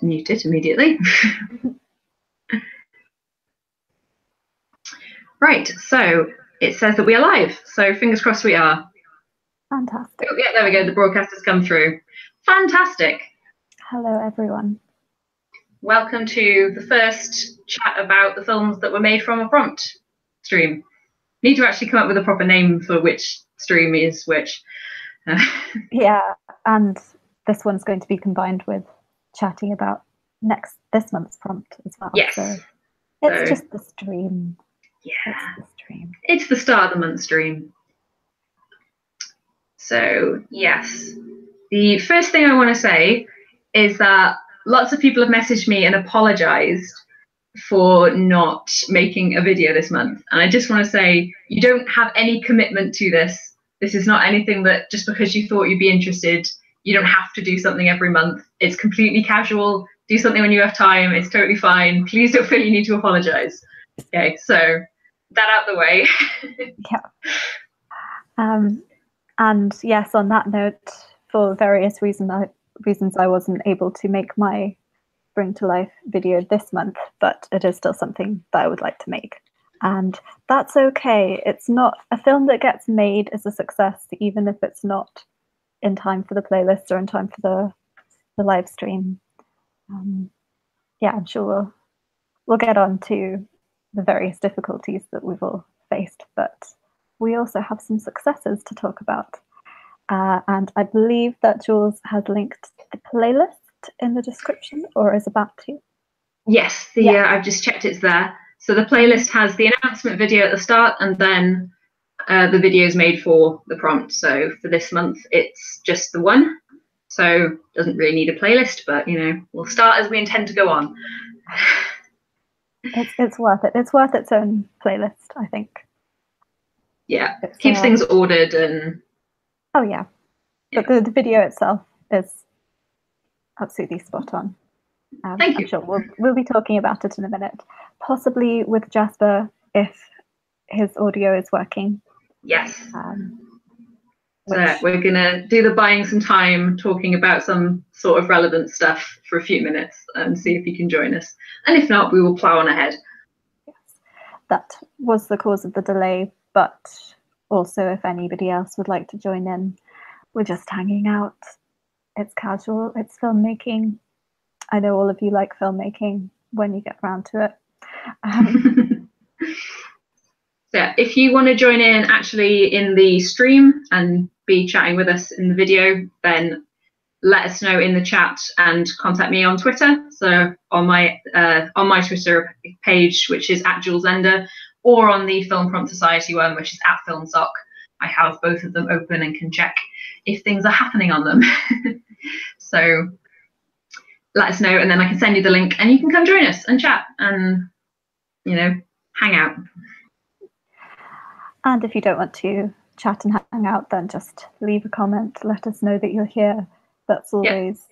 mute it immediately. Right, so it says that we are live, so fingers crossed we are. Fantastic. Oh, yeah, there we go, the broadcast has come through. Fantastic. Hello, everyone. Welcome to the first chat about the films that were made from a prompt stream. Need to actually come up with a proper name for which stream is which. Yeah, and this one's going to be combined with chatting about this month's prompt as well. Yes. So it's just the stream. Yeah. It's the stream. It's the start of the month stream. So, yes. The first thing I want to say is that lots of people have messaged me and apologized for not making a video this month. And I just want to say, you don't have any commitment to this. This is not anything that just because you thought you'd be interested, you don't have to do something every month. It's completely casual. Do something when you have time. It's totally fine. Please don't feel you need to apologize. Okay, so that out the way. Yeah. And yes, on that note, for various reasons I wasn't able to make my Bring to Life video this month, but it is still something that I would like to make. And that's okay. It's not a film that gets made is a success, even if it's not in time for the playlist or in time for the live stream. Yeah, I'm sure we'll get on to the various difficulties that we've all faced, but we also have some successes to talk about. And I believe that Jules has linked the playlist in the description, or is about to. Yes, I've just checked it's there. So the playlist has the announcement video at the start and then the videos made for the prompt. So for this month, it's just the one. So doesn't really need a playlist, but we'll start as we intend to go on. It's worth it. It's worth its own playlist, I think. Yeah, keeps things ordered and. Oh yeah, but the video itself is absolutely spot on. Thank you. I'm sure we'll be talking about it in a minute, possibly with Jasper if his audio is working. Yes. So we're gonna do the buying some time, talking about some sort of relevant stuff for a few minutes and see if he can join us. And if not, we will plow on ahead. Yes, that was the cause of the delay, but also if anybody else would like to join in, we're just hanging out. It's casual, it's filmmaking. I know all of you like filmmaking when you get around to it. So if you want to join in actually in the stream and be chatting with us in the video, then let us know in the chat and contact me on Twitter. So on my Twitter page, which is @JulesEnder, or on the Film Prompt Society one, which is @FilmSoc. I have both of them open and can check if things are happening on them. So let us know, and then I can send you the link, and you can come join us and chat and hang out. And if you don't want to chat and hang out, then just leave a comment. Let us know that you're here. That's always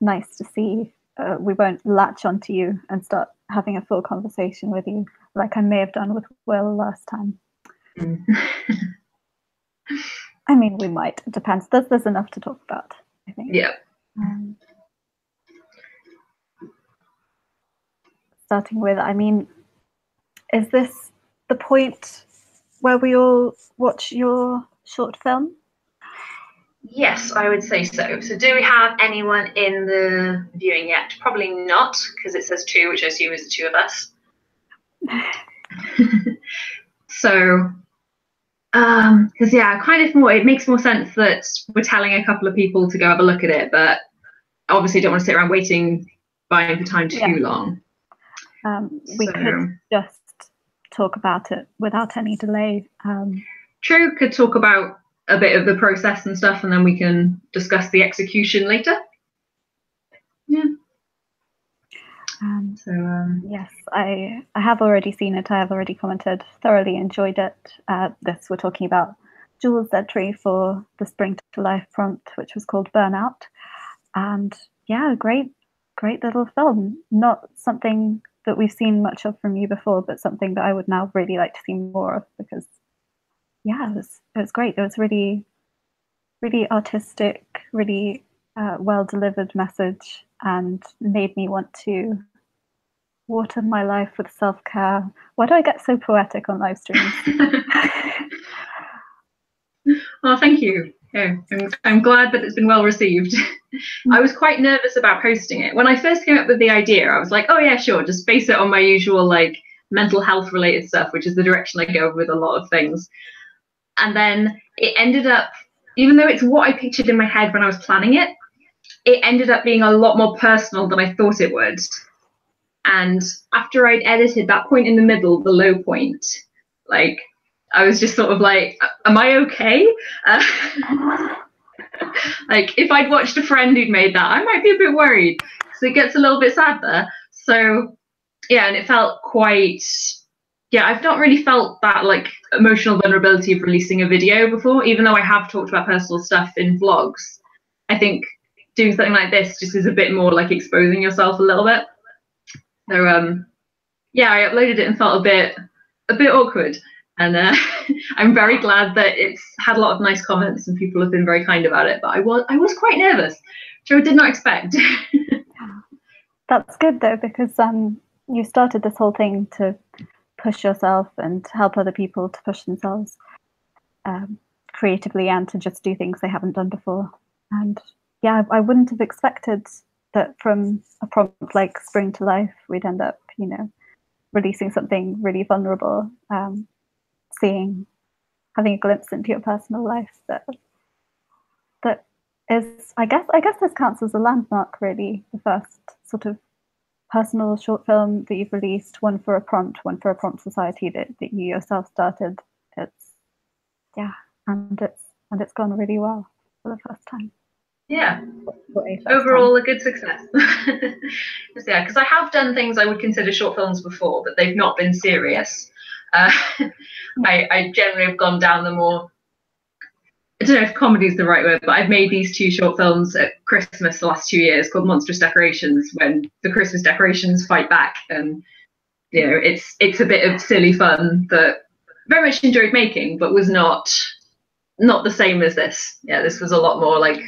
nice to see. We won't latch onto you and start having a full conversation with you, like I may have done with Will last time. I mean, we might. It depends. There's enough to talk about, I think. Yeah. Starting with, I mean, is this the point where we all watch your short film? Yes, I would say so. So do we have anyone in the viewing yet? Probably not, because it says 2, which I assume is the 2 of us. So, because it makes more sense that we're telling a couple of people to go have a look at it, but obviously don't want to sit around buying for time too long. We could just talk about it without any delay. True, could talk about a bit of the process and stuff, and then we can discuss the execution later. Yeah. Yes, I have already seen it. I have already commented. Thoroughly enjoyed it. We're talking about Jules' entry for the Spring to Life prompt, which was called Burnout. And yeah, great little film. Not something that we've seen much of from you before, but something that I would now really like to see more of, because it was great. It was really, really artistic, really well-delivered message and made me want to water my life with self-care. Why do I get so poetic on live streams? Oh, thank you. Yeah, I'm glad that it's been well received. I was quite nervous about posting it. When I first came up with the idea, I was like, oh yeah, sure, just base it on my usual like mental health related stuff, which is the direction I go with a lot of things. And then it ended up, even though it's what I pictured in my head when I was planning it, it ended up being a lot more personal than I thought it would. And after I'd edited that point in the middle, the low point, like I was just sort of like, am I okay? Like if I'd watched a friend who'd made that, I might be a bit worried. So it gets a little bit sad there. So yeah, and it felt quite, yeah, I've not really felt that like emotional vulnerability of releasing a video before, even though I have talked about personal stuff in vlogs. I think doing something like this just is a bit more like exposing yourself a little bit. So yeah, I uploaded it and felt a bit awkward. And I'm very glad that it's had a lot of nice comments and people have been very kind about it. But I was quite nervous, which I did not expect. That's good though, because you started this whole thing to push yourself and help other people to push themselves creatively and to just do things they haven't done before. And yeah, I wouldn't have expected that from a prompt like Spring to Life, we'd end up, you know, releasing something really vulnerable, having a glimpse into your personal life that is, I guess this counts as a landmark, really, the first sort of personal short film that you've released, one for a prompt society that you yourself started. It's, yeah, and it's gone really well for the first time. Yeah, overall a good success. Yeah, because I have done things I would consider short films before, but they've not been serious. I generally have gone down the more, I don't know if comedy is the right word, but I've made these 2 short films at Christmas the last 2 years called Monstrous Decorations, when the Christmas decorations fight back, and you know it's a bit of silly fun that very much enjoyed making, but was not the same as this. Yeah, this was a lot more like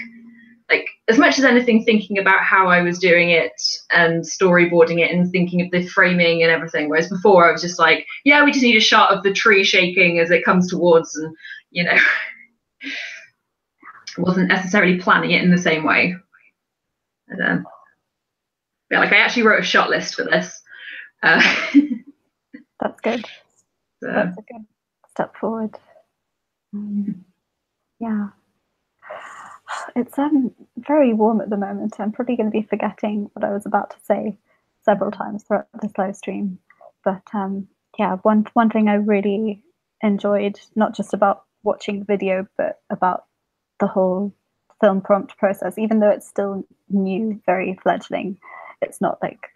as much as anything thinking about how I was doing it and storyboarding it and thinking of the framing and everything, whereas before I was just like, yeah, we just need a shot of the tree shaking as it comes towards, and you know, wasn't necessarily planning it in the same way. And, yeah, like I actually wrote a shot list for this. That's good. That's a good step forward. Yeah. It's very warm at the moment. I'm probably going to be forgetting what I was about to say several times throughout this live stream. But yeah, one thing I really enjoyed, not just about watching the video, but about the whole film prompt process, even though it's still new, very fledgling. It's not like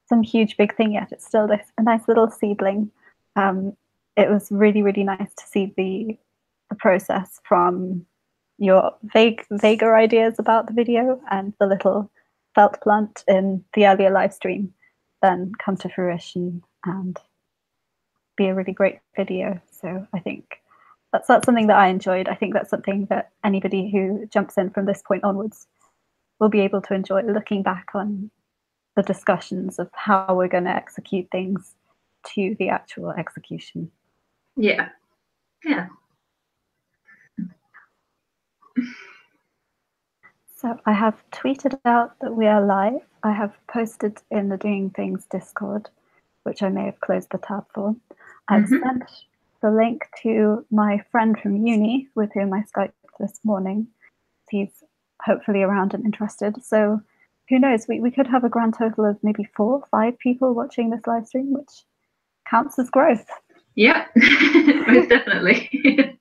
some huge big thing yet. It's still a nice little seedling. It was really, really nice to see the process from your vaguer ideas about the video and the little felt plant in the earlier live stream then come to fruition and be a really great video. So I think that's something that I enjoyed. I think that's something that anybody who jumps in from this point onwards will be able to enjoy, looking back on the discussions of how we're going to execute things to the actual execution. Yeah. So I have tweeted out that we are live. I have posted in the Doing Things Discord, which I may have closed the tab for. I've sent the link to my friend from uni with whom I Skyped this morning. He's hopefully around and interested. So who knows, we could have a grand total of maybe 4 or 5 people watching this live stream, which counts as growth. Yeah, most definitely.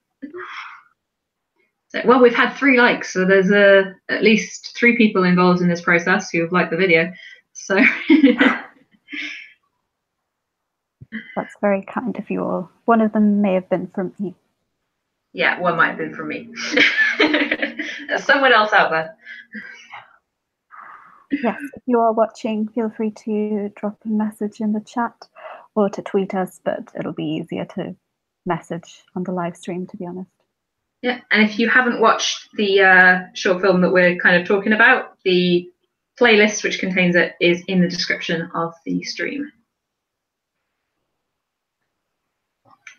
So, well, we've had 3 likes, so there's at least 3 people involved in this process who have liked the video. So that's very kind of you all. One of them may have been from me. Yeah, one might have been from me. There's someone else out there. Yes, if you are watching, feel free to drop a message in the chat or to tweet us, but it'll be easier to message on the live stream, to be honest. Yeah, and if you haven't watched the short film that we're kind of talking about, the playlist which contains it is in the description of the stream.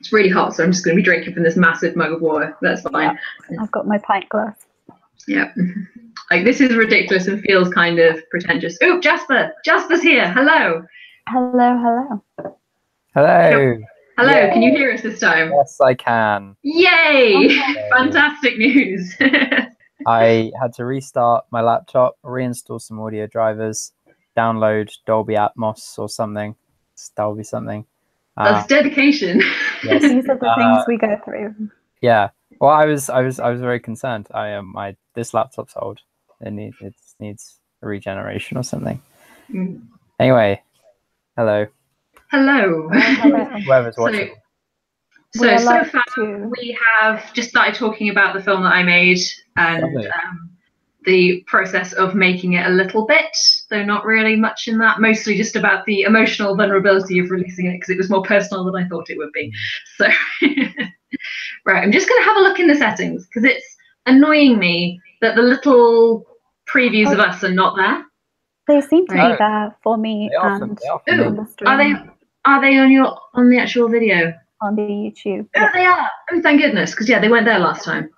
It's really hot, so I'm just going to be drinking from this massive mug of water. That's fine. Yeah, I've got my pint glass. Yeah. Like, this is ridiculous and feels kind of pretentious. Oh, Jasper! Jasper's here! Hello! Hello. Hello. Hello, Yay. Can you hear us this time? Yes, I can. Yay! Okay. Fantastic news! I had to restart my laptop, reinstall some audio drivers, download Dolby Atmos or something. It's Dolby something. That's dedication. Yes. These are the things we go through. Yeah. Well, I was very concerned. This laptop's old. It needs a regeneration or something. Mm. Anyway, hello. Hello. Hello. Whoever's watching. So allowed far to- we have just started talking about the film that I made and Lovely. the process of making it a little bit, though not really much in that. Mostly just about the emotional vulnerability of releasing it because it was more personal than I thought it would be. So, right, I'm just going to have a look in the settings because it's annoying me that the little previews of us are not there. They seem to Right. be there for me They often and Ooh, on the stream, Are they on the actual video? on the YouTube. Oh, they are. Oh, thank goodness, because yeah, they weren't there last time.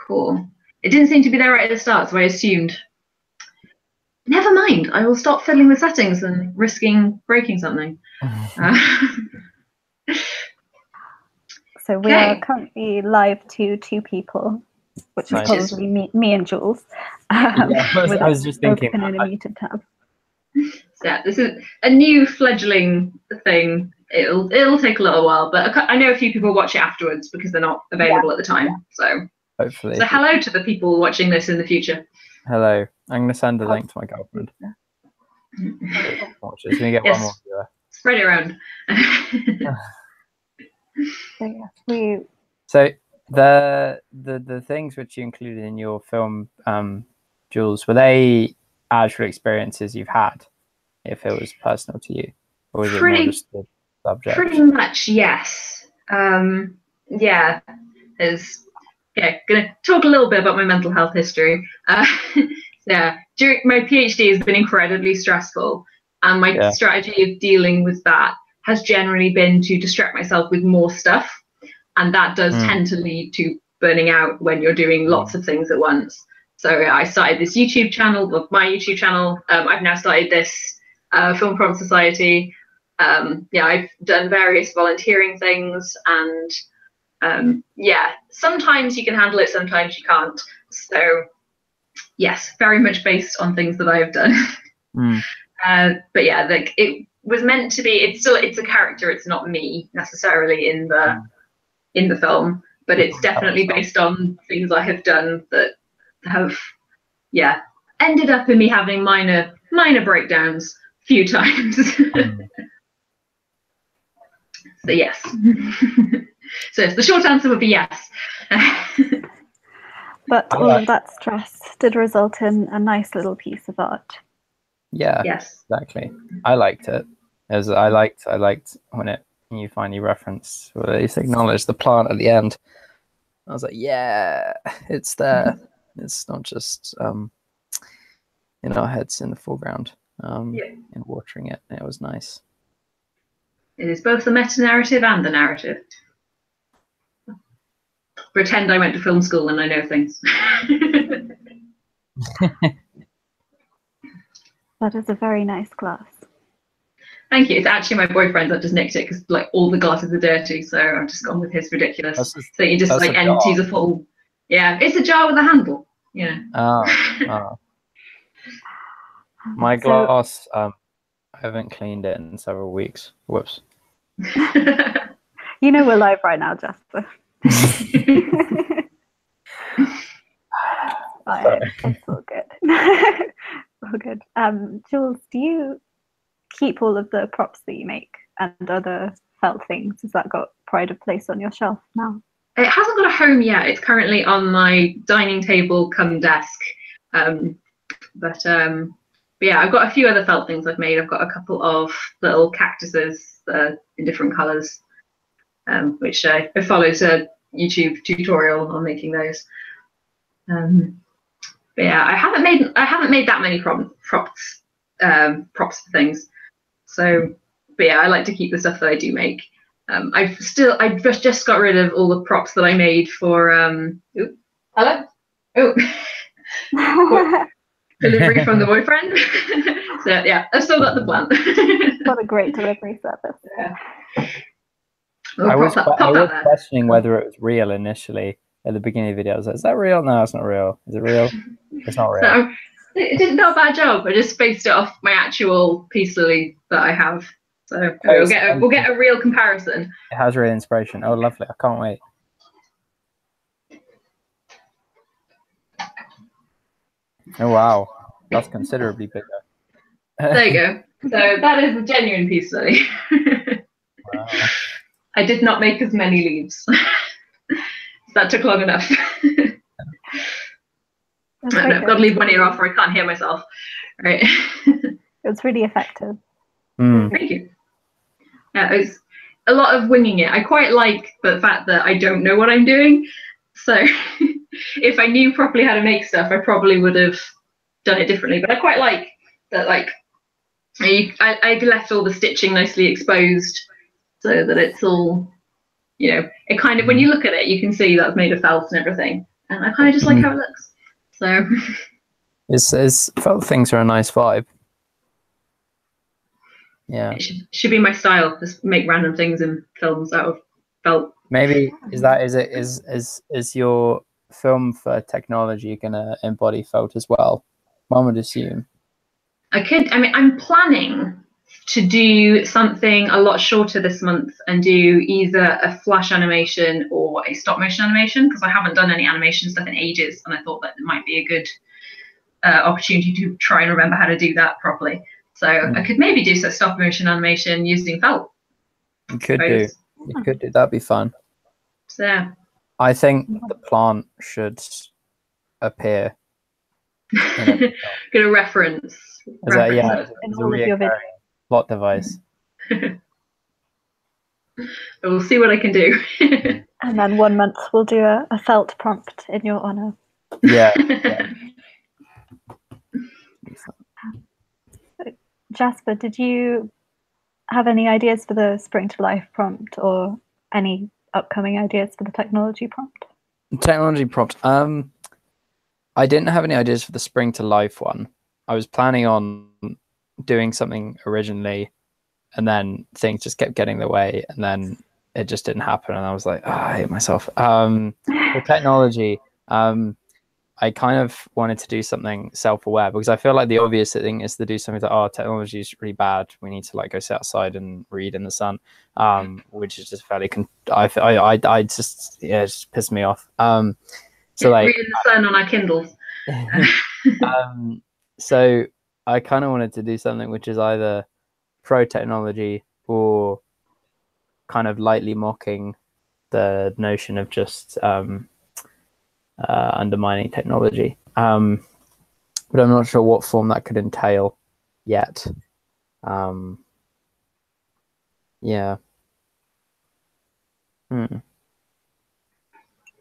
Cool. It didn't seem to be there right at the start, so I assumed. Never mind. I will stop fiddling with settings and risking breaking something. So we are Okay. currently live to 2 people, which Nice. is probably me and Jules. Yeah, with I was just thinking open in that. a muted tab. So yeah, this is a new fledgling thing. It'll take a little while, but I know a few people watch it afterwards because they're not available at the time. So Hopefully. hello to the people watching this in the future. Hello. I'm going to send a link to my girlfriend. Watch it. It's going to get Yes. one more viewer. Spread it around. So yeah, So the things which you included in your film, Jules, were they actual experiences you've had? If it was personal to you, or was it more just the subject? Pretty much, yes. Yeah, gonna talk a little bit about my mental health history. Yeah, during my PhD has been incredibly stressful, and my strategy of dealing with that has generally been to distract myself with more stuff, and that does tend to lead to burning out when you're doing lots of things at once. So I started this YouTube channel, my YouTube channel. I've now started this Film Prompt Society. I've done various volunteering things, and sometimes you can handle it, sometimes you can't. So yes, very much based on things that I've done. But yeah, like it was meant to be. It's a character. It's not me necessarily in the film, but it's definitely based on things I have done that have ended up in me having minor breakdowns a few times. So yes. So yes, the short answer would be yes. but all of that stress did result in a nice little piece of art. Yeah. Yes. Exactly. I liked it. I liked when you finally referenced, or at least acknowledged, the plant at the end. I was like, yeah, it's there. It's not just in our heads in the foreground. And watering it. It was nice. It is both the meta-narrative and the narrative. Pretend I went to film school and I know things. That is a very nice glass. Thank you. It's actually my boyfriend that just nicked it because like all the glasses are dirty, so I've just gone with his ridiculous. So you just like empties a full. Yeah, it's a jar with a handle. Yeah. My glass. I haven't cleaned it in several weeks. Whoops. You know we're live right now, Jasper. It's all good. All good. Jules, do you keep all of the props that you make and other felt things? Has that got pride of place on your shelf now? It hasn't got a home yet. It's currently on my dining table cum desk. But yeah, I've got a few other felt things I've made. I've got a couple of little cactuses in different colours, which I followed YouTube tutorial on making those. But yeah, I haven't made that many props for things. So, but yeah, I like to keep the stuff that I do make. I just got rid of all the props that I made for hello. Oh, delivery from the boyfriend. So yeah, I've still got the plant. What a great delivery service. Yeah. I was questioning whether it was real initially at the beginning of the video. I was like, is that real? No, it's not real. Is it real? It's not real. So, it didn't do a bad job. I just based it off my actual peace lily that I have. So we'll get a real comparison. It has real inspiration. Oh, lovely. I can't wait. Oh, wow. That's considerably bigger. There you go. So that is a genuine peace lily. Wow. I did not make as many leaves. That took long enough. I've got to leave one ear off or I can't hear myself. Right. It's really effective. Thank you. Yeah, it's a lot of winging it. I quite like the fact that I don't know what I'm doing. So if I knew properly how to make stuff, I probably would have done it differently. But I quite like that, like, I've left all the stitching nicely exposed so that it's all, you know, it kind of, when you look at it, you can see that's made of felt and everything. And I kind of just like how it looks. So it's felt things are a nice vibe. Yeah. It should be my style. Just make random things in films out of felt. Maybe is your film for technology gonna embody felt as well? One would assume. I'm planning to do something a lot shorter this month and do either a flash animation or a stop motion animation, because I haven't done any animation stuff in ages, and I thought that it might be a good opportunity to try and remember how to do that properly. So I could maybe do some stop motion animation using felt. You could do. That'd be fun. So yeah. I think the plant should appear. Get a reference. It's a recurring plot device. We'll see what I can do. And then 1 month we'll do a felt prompt in your honor. Yeah. Jasper, did you have any ideas for the Spring to Life prompt or any upcoming ideas for the technology prompt? Technology prompt. I didn't have any ideas for the Spring to Life one. I was planning on doing something originally, and then things just kept getting in the way, and then it just didn't happen. And I was like, I hate myself. For technology, I kind of wanted to do something self-aware, because I feel like the obvious thing is to do something like, oh, technology is really bad. We need to like go sit outside and read in the sun, which is just fairly. It just pissed me off. So like read in the sun on our Kindles. So I kind of wanted to do something which is either pro technology or kind of lightly mocking the notion of just undermining technology, but I'm not sure what form that could entail yet. Yeah.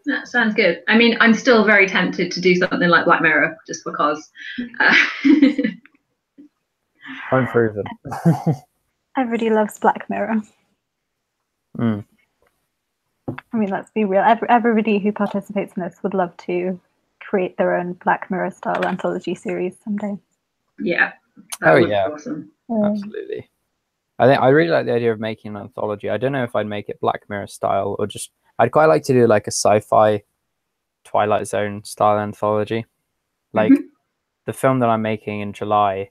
That sounds good. I mean, I'm still very tempted to do something like Black Mirror, just because. Unproven. Everybody loves Black Mirror. I mean, let's be real. Everybody who participates in this would love to create their own Black Mirror style anthology series someday. Yeah. Oh yeah. Awesome. Absolutely. I really like the idea of making an anthology. I don't know if I'd make it Black Mirror style or just. I'd quite like to do like a sci-fi Twilight Zone style anthology. Like the film that I'm making in July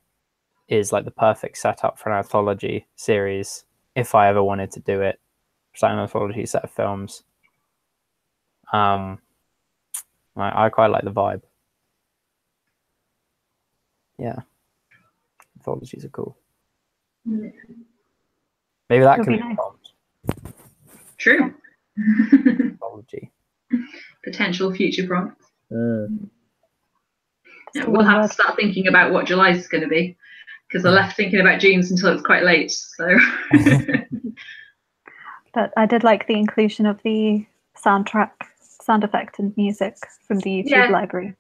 is like the perfect setup for an anthology series if I ever wanted to do it. It's like an anthology set of films. I quite like the vibe. Yeah. Anthologies are cool. Maybe that could be nice. prompt. True. Anthology. Potential future prompts. Yeah, So we'll have to start thinking about what July's is going to be, because I left thinking about June's until it was quite late. So. But I did like the inclusion of the sound effect and music from the YouTube library.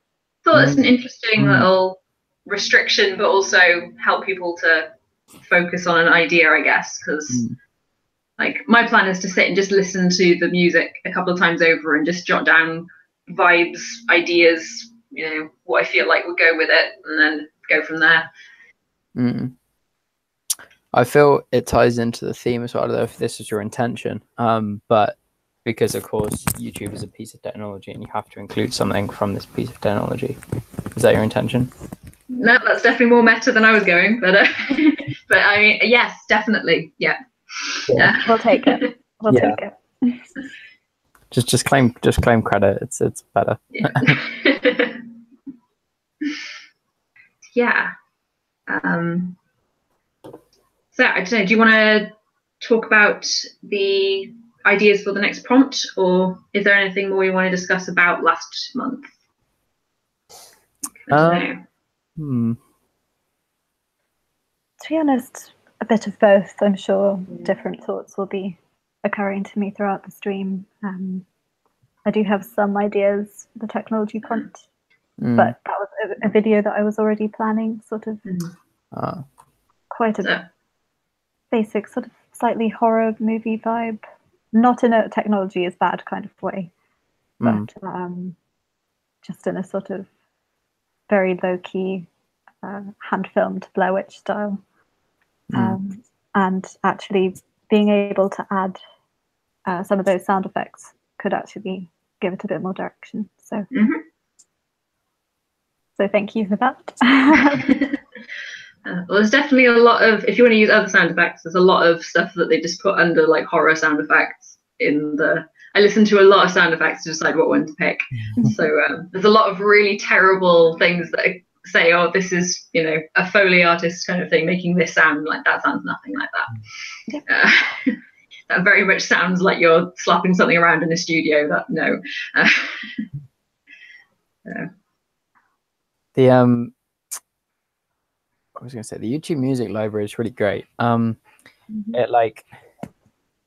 Thought that's an interesting little restriction, but also help people to focus on an idea, I guess, because like my plan is to sit and just listen to the music a couple of times over and just jot down vibes, ideas, you know, what I feel like would go with it, and then go from there. I feel it ties into the theme as well. I don't know if this is your intention, but because of course YouTube is a piece of technology and you have to include something from this piece of technology. Is that your intention? No, that's definitely more meta than I was going, but but I mean, yes, definitely, yeah. We'll take it. We'll take it. Just claim credit. It's better. Yeah. So I don't know. Do you want to talk about the ideas for the next prompt, or is there anything more you want to discuss about last month? To be honest, a bit of both. I'm sure different thoughts will be occurring to me throughout the stream. I do have some ideas for the technology prompt, but that was a video that I was already planning, sort of quite a basic, sort of slightly horror movie vibe. Not in a technology is bad kind of way, but just in a sort of very low-key, hand-filmed Blair Witch style. And actually being able to add some of those sound effects could actually give it a bit more direction. So, so thank you for that. Well, there's definitely a lot of, if you want to use other sound effects, there's a lot of stuff that they just put under like horror sound effects in the, I listen to a lot of sound effects to decide what one to pick. So there's a lot of really terrible things that say, oh, this is, you know, a Foley artist kind of thing, making this sound like that sounds nothing like that. That very much sounds like you're slapping something around in a studio. That no. I was going to say the YouTube music library is really great. It like,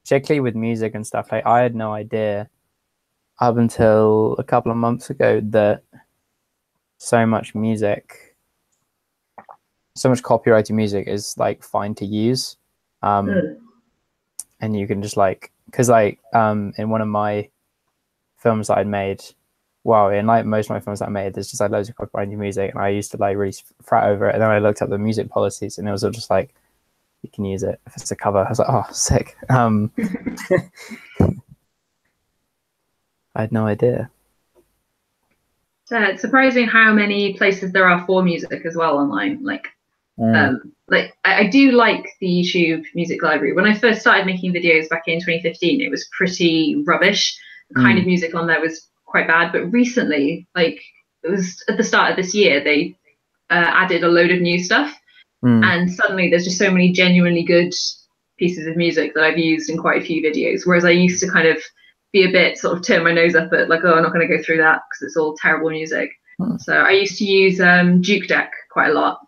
particularly with music and stuff, like I had no idea up until a couple of months ago that so much copyrighted music is like fine to use. And you can just like, because like in one of my films that I'd made, wow, in like most of my films that I made, there's just like loads of copyrighted music, and I used to like really fret over it. And then I looked up the music policies, and it was all just like, you can use it if it's a cover. I was like, oh, sick. I had no idea. It's surprising how many places there are for music as well online. Like I do like the YouTube music library. When I first started making videos back in 2015, it was pretty rubbish. The kind of music on there was quite bad, but recently, like it was at the start of this year, they added a load of new stuff, and suddenly there's just so many genuinely good pieces of music that I've used in quite a few videos, whereas I used to kind of be a bit sort of turn my nose up at like, oh, I'm not going to go through that because it's all terrible music. So I used to use JukeDeck quite a lot,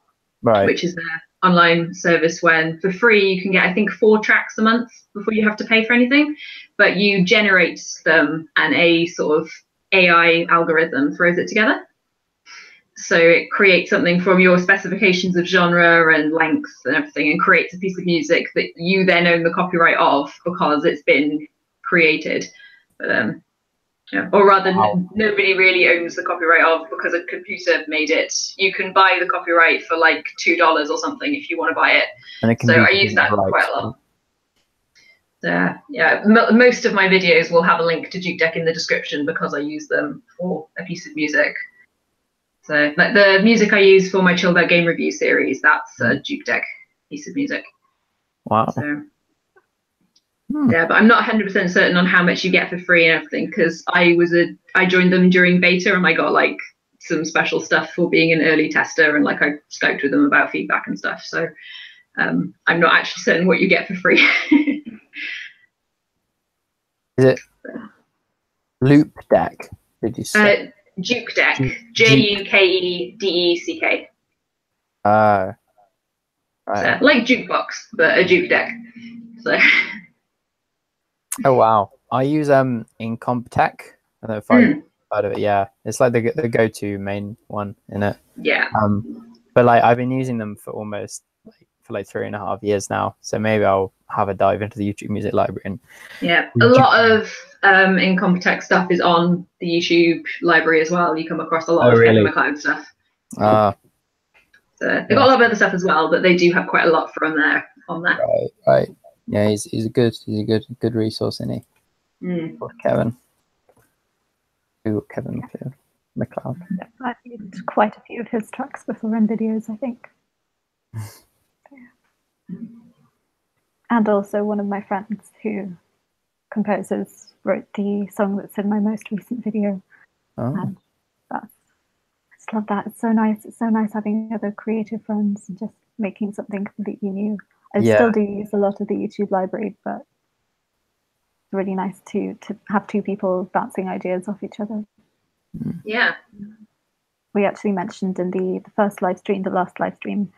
which is an online service when for free you can get, I think, 4 tracks a month before you have to pay for anything, but you generate them and a sort of AI algorithm throws it together. So it creates something from your specifications of genre and length and everything, and creates a piece of music that you then own the copyright of because it's been created. But, or rather, nobody really owns the copyright of because a computer made it. You can buy the copyright for like $2 or something if you want to buy it. And it can so I use that quite a lot. Yeah, most of my videos will have a link to JukeDeck in the description because I use them for a piece of music. So like the music I use for my Chilled Out Game Review series, that's a JukeDeck piece of music. Wow. So, yeah, but I'm not 100% certain on how much you get for free and everything because I joined them during beta and I got like some special stuff for being an early tester, and like I Skyped with them about feedback and stuff. So I'm not actually certain what you get for free. Is it Loop Deck? Did you say? JukeDeck. JUKEDECK. Right. So, like jukebox, but a JukeDeck. So. Oh wow! I use Incompetech. I don't know if I've heard of it. Yeah, it's like the go-to main one in it. Yeah. But like I've been using them for almost for 3.5 years now. So maybe I'll have a dive into the YouTube Music Library. And yeah, a lot of Incompetech stuff is on the YouTube library as well. You come across a lot of Kevin MacLeod stuff. So they've got a lot of other stuff as well, but they do have quite a lot from there on there. Right. Yeah, he's a good resource, isn't he? Kevin MacLeod. Yeah, I've used quite a few of his tracks before in videos, I think. And also one of my friends who composes wrote the song that's in my most recent video. And I just love that. It's so nice. It's so nice having other creative friends and just making something completely new. I still do use a lot of the YouTube library, but it's really nice to have two people bouncing ideas off each other. Yeah. We actually mentioned in the first live stream, the last live stream,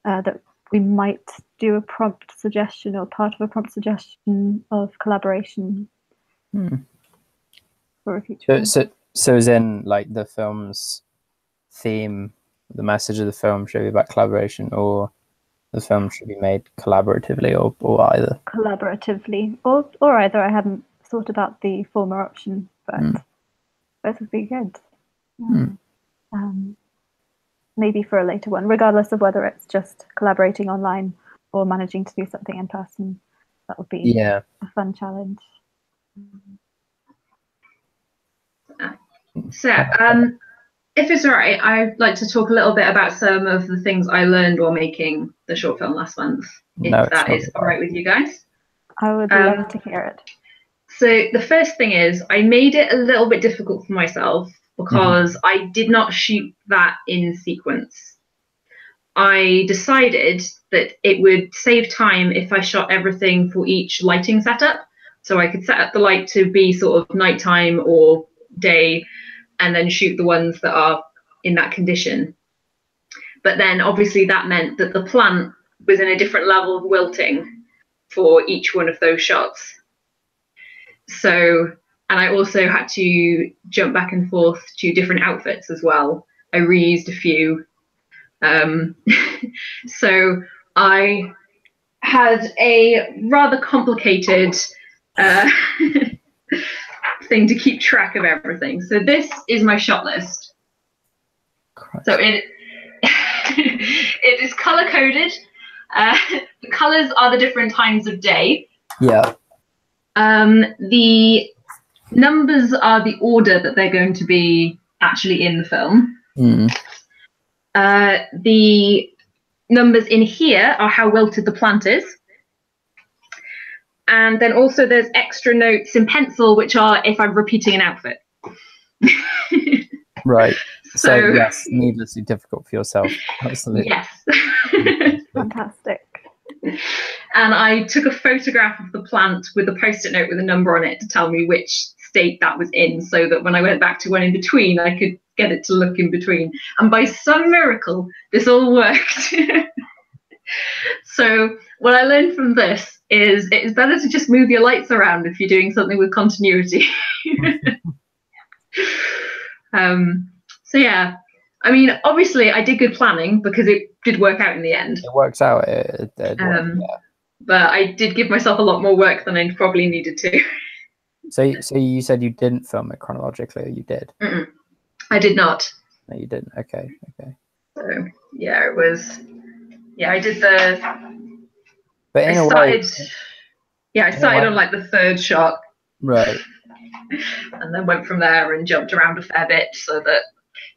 that we might do a prompt suggestion or part of a prompt suggestion of collaboration for a future. So as in like the film's theme, the message of the film should be about collaboration, or the film should be made collaboratively, or either? Collaboratively, or either. I hadn't thought about the former option, but both would be good. Maybe for a later one, regardless of whether it's just collaborating online or managing to do something in person. That would be a fun challenge. So, if it's all right, I'd like to talk a little bit about some of the things I learned while making the short film last month, if that is all right with you guys. I would love to hear it. So the first thing is I made it a little bit difficult for myself because I did not shoot that in sequence. I decided that it would save time if I shot everything for each lighting setup. So I could set up the light to be sort of nighttime or day, and then shoot the ones that are in that condition. But then obviously that meant that the plant was in a different level of wilting for each one of those shots. So, and I also had to jump back and forth to different outfits as well. I reused a few. So I had a rather complicated thing to keep track of everything. So this is my shot list. Christ. So it is color coded. The colors are the different times of day. Yeah. The numbers are the order that they're going to be actually in the film. The numbers in here are how wilted the plant is. And then also there's extra notes in pencil, which are if I'm repeating an outfit. Right. So yes, needlessly difficult for yourself. Absolutely. Yes. Fantastic. And I took a photograph of the plant with a post-it note with a number on it to tell me which state that was in, so that when I went back to one in between, I could get it to look in between. And by some miracle, this all worked. So what I learned from this is it's better to just move your lights around if you're doing something with continuity. So yeah, I mean, obviously I did good planning because it did work out in the end. It works out. It did work, yeah. But I did give myself a lot more work than I probably needed to. So you said you didn't film it chronologically, or you did? I did not. No, you didn't. Okay. So yeah, it was. Yeah, I did the. But in a way. Yeah, I started on like the third shot. Right. And then went from there and jumped around a fair bit, so that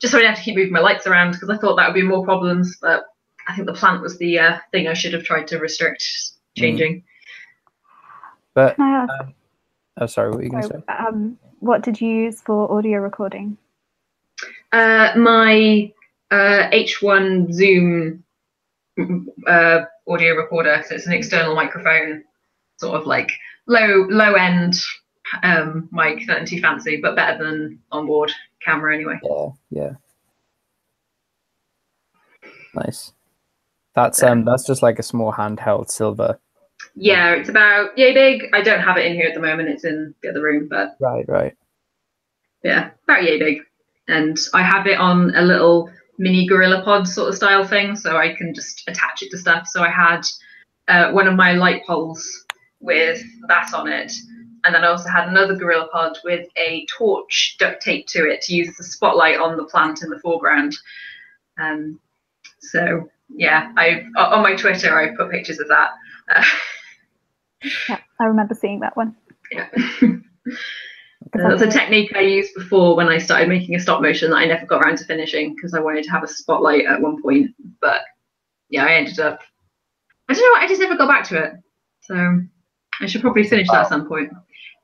just so I didn't have to keep moving my lights around, because I thought that would be more problems. But I think the plant was the thing I should have tried to restrict changing. But oh, sorry, what were you going to say? What did you use for audio recording? My H1 Zoom audio recorder. So it's an external microphone, sort of like low end mic, nothing too fancy, but better than onboard camera anyway. Yeah. Nice. That's just like a small handheld silver Yeah, it's about yay big. I don't have it in here at the moment. It's in the other room, but Right. yeah, about yay big. And I have it on a little mini Gorilla Pod sort of style thing, so I can just attach it to stuff. So I had one of my light poles with that on it, and then I also had another Gorilla Pod with a torch duct taped to it to use as a spotlight on the plant in the foreground. So yeah, I on my Twitter I put pictures of that. Yeah, I remember seeing that one. Yeah. That's a technique I used before when I started making a stop motion that I never got around to finishing because I wanted to have a spotlight at one point. But yeah, I ended up, I don't know, I just never got back to it. So I should probably finish that at some point.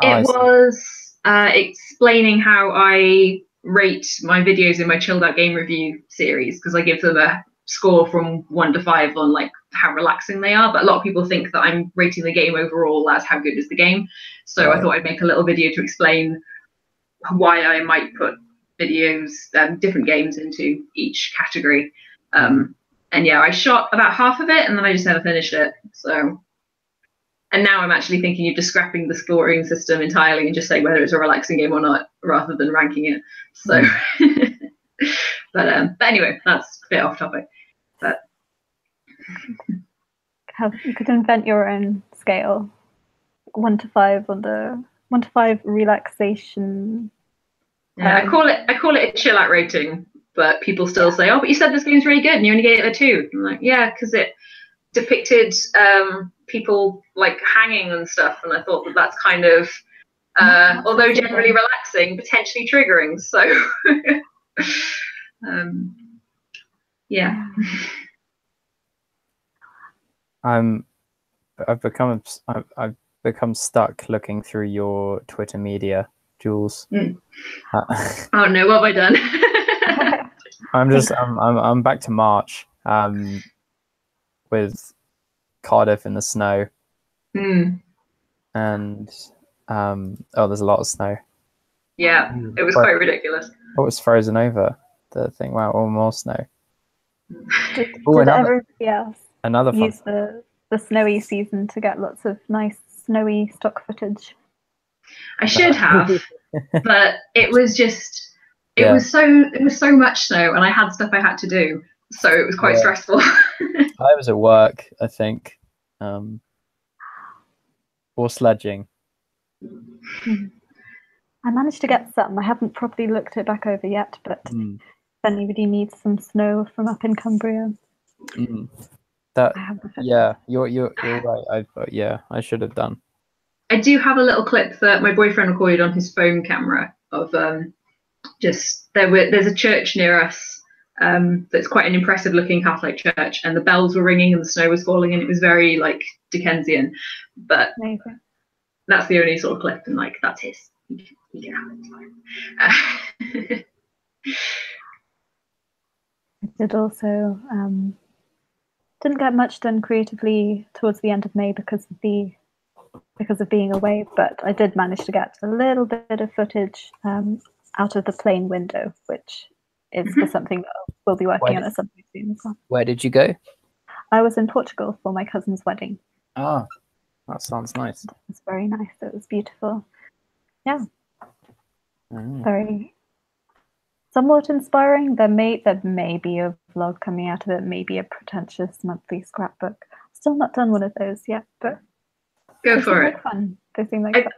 It was explaining how I rate my videos in my Chilled Out Game Review series because I give them a score from 1 to 5 on like how relaxing they are, but a lot of people think that I'm rating the game overall as how good is the game. So I thought I'd make a little video to explain why I might put videos, different games into each category. And yeah, I shot about half of it and then I just never finished it. So, and now I'm actually thinking of just scrapping the scoring system entirely and just saying whether it's a relaxing game or not, rather than ranking it. So, but anyway, that's a bit off topic. But you could invent your own scale, 1 to 5 on the 1 to 5 relaxation. Yeah, I call it a chill out rating, but people still say, "Oh, but you said this game's really good, and you only gave it a 2." I'm like, yeah, because it depicted people like hanging and stuff, and I thought that that's kind of, although generally relaxing, potentially triggering. So, yeah. I've become stuck looking through your Twitter media, Jules. Oh no, what have I done? I'm back to March with Cardiff in the snow. And there's a lot of snow. Yeah, it was quite ridiculous. It was frozen over the thing. Wow, all more snow. Did everybody else another use the snowy season to get lots of nice snowy stock footage? I should have, but it was just it was so much snow, and I had stuff I had to do, so it was quite stressful. I was at work, I think, or sledging. I managed to get some. I haven't properly looked it back over yet, but if anybody needs some snow from up in Cumbria, you're right. I should have done. I do have a little clip that my boyfriend recorded on his phone camera of there's a church near us that's quite an impressive looking Catholic church, and the bells were ringing and the snow was falling, and it was very like Dickensian. But amazing. That's the only sort of clip, and like that's his. You can have it. I did also didn't get much done creatively towards the end of May because of being away, but I did manage to get a little bit of footage out of the plane window, which is for something that we'll be working on at some point soon as well. Where did you go? I was in Portugal for my cousin's wedding. Ah, that sounds nice. It was very nice. It was beautiful. Yeah. Very somewhat inspiring. There may be a vlog coming out of it, maybe a pretentious monthly scrapbook. Still not done one of those yet, but go for it. Fun. They seem like fun.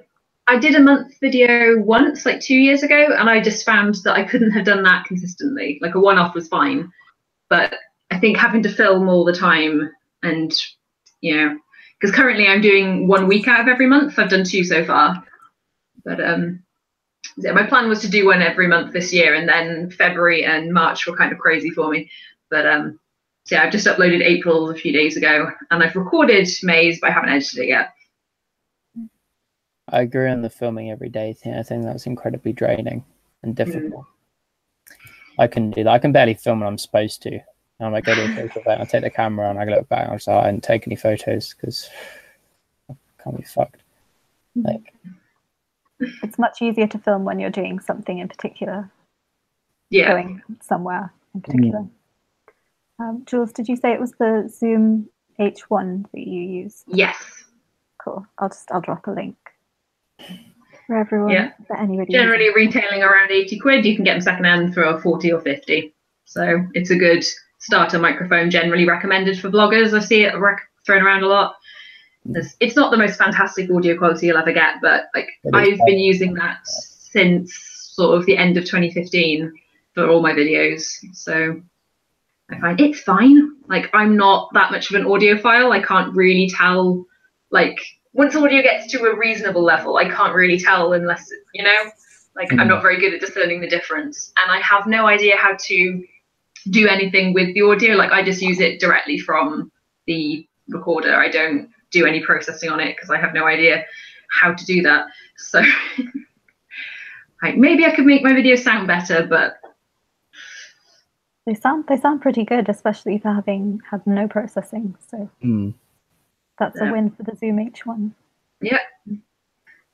I did a month video once, like 2 years ago, and I just found that I couldn't have done that consistently. Like a one-off was fine, but I think having to film all the time, and because currently I'm doing 1 week out of every month. I've done 2 so far, but my plan was to do 1 every month this year, and then February and March were kind of crazy for me. But I've just uploaded April's a few days ago, and I've recorded May's, but I haven't edited it yet. I agree on the filming every day thing. I think that's incredibly draining and difficult. I can do that. I can barely film when I'm supposed to. I might go to a photo event, I take the camera and I look back and I say, I didn't take any photos because I can't be fucked. Like, it's much easier to film when you're doing something in particular. Yeah. Going somewhere in particular. Jules, did you say it was the Zoom H1 that you used? Yes. Cool. I'll drop a link for everyone. Yeah. For anybody. Generally retailing around 80 quid. You can get them secondhand for 40 or 50. So it's a good starter microphone, generally recommended for vloggers. I see it thrown around a lot. It's not the most fantastic audio quality you'll ever get, but like I've been using that since sort of the end of 2015 for all my videos. So I find it's fine. Like I'm not that much of an audiophile. I can't really tell, like once audio gets to a reasonable level, I can't really tell unless, you know, like I'm not very good at discerning the difference. And I have no idea how to do anything with the audio. Like I just use it directly from the recorder. I don't do any processing on it because I have no idea how to do that. So like maybe I could make my videos sound better, but they sound pretty good, especially for having had no processing. So that's a win for the Zoom H1. Yeah,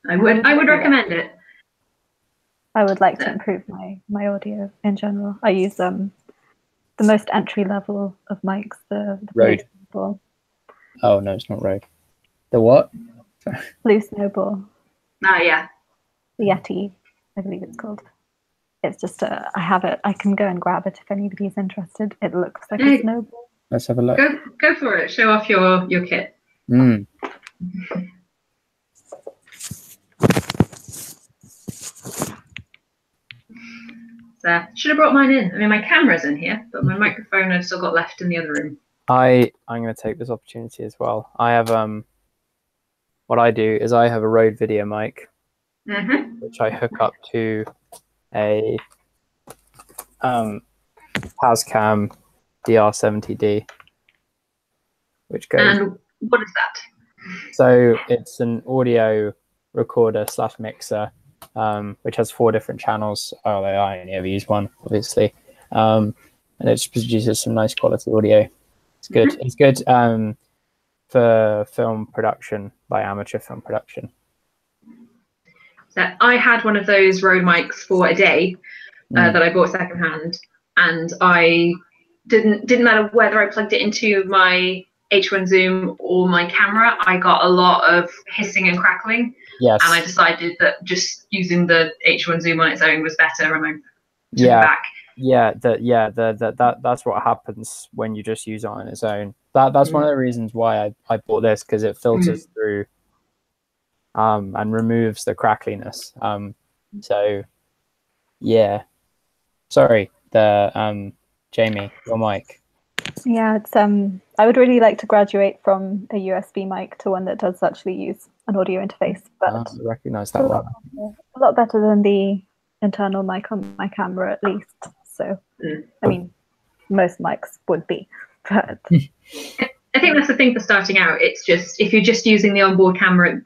I would recommend it. I would like to improve my audio in general. I use the most entry level of mics, the Rode. Snowball. Oh no, it's not Rode. The what? Blue Snowball. Ah, yeah. The Yeti, I believe it's called. It's just I have it. I can go and grab it if anybody's interested. It looks like a snowball. Let's have a look. Go for it. Show off your kit. So, should have brought mine in. I mean, my camera's in here, but my microphone I've still got left in the other room. I'm going to take this opportunity as well. I have what I do is I have a Rode video mic, which I hook up to a Tascam DR70D, which goes. And what is that? So it's an audio recorder / mixer, which has 4 different channels. Although I only ever use one, obviously, and it just produces some nice quality audio. It's good. It's good for film production, by amateur film production. So I had one of those Rode mics for a day that I bought secondhand, and I didn't matter whether I plugged it into my H1 Zoom or my camera, I got a lot of hissing and crackling. Yes. And I decided that just using the H1 Zoom on its own was better, and I took it back. That's what happens when you just use it on its own. That's one of the reasons why I bought this, because it filters through and removes the crackliness. So yeah. Sorry, Jamie, your mic. Yeah, it's I would really like to graduate from a USB mic to one that does actually use an audio interface. But I recognize that one. A lot better than the internal mic on my camera, at least. So, I mean, most mics would be, but I think that's the thing for starting out. It's just if you're just using the onboard camera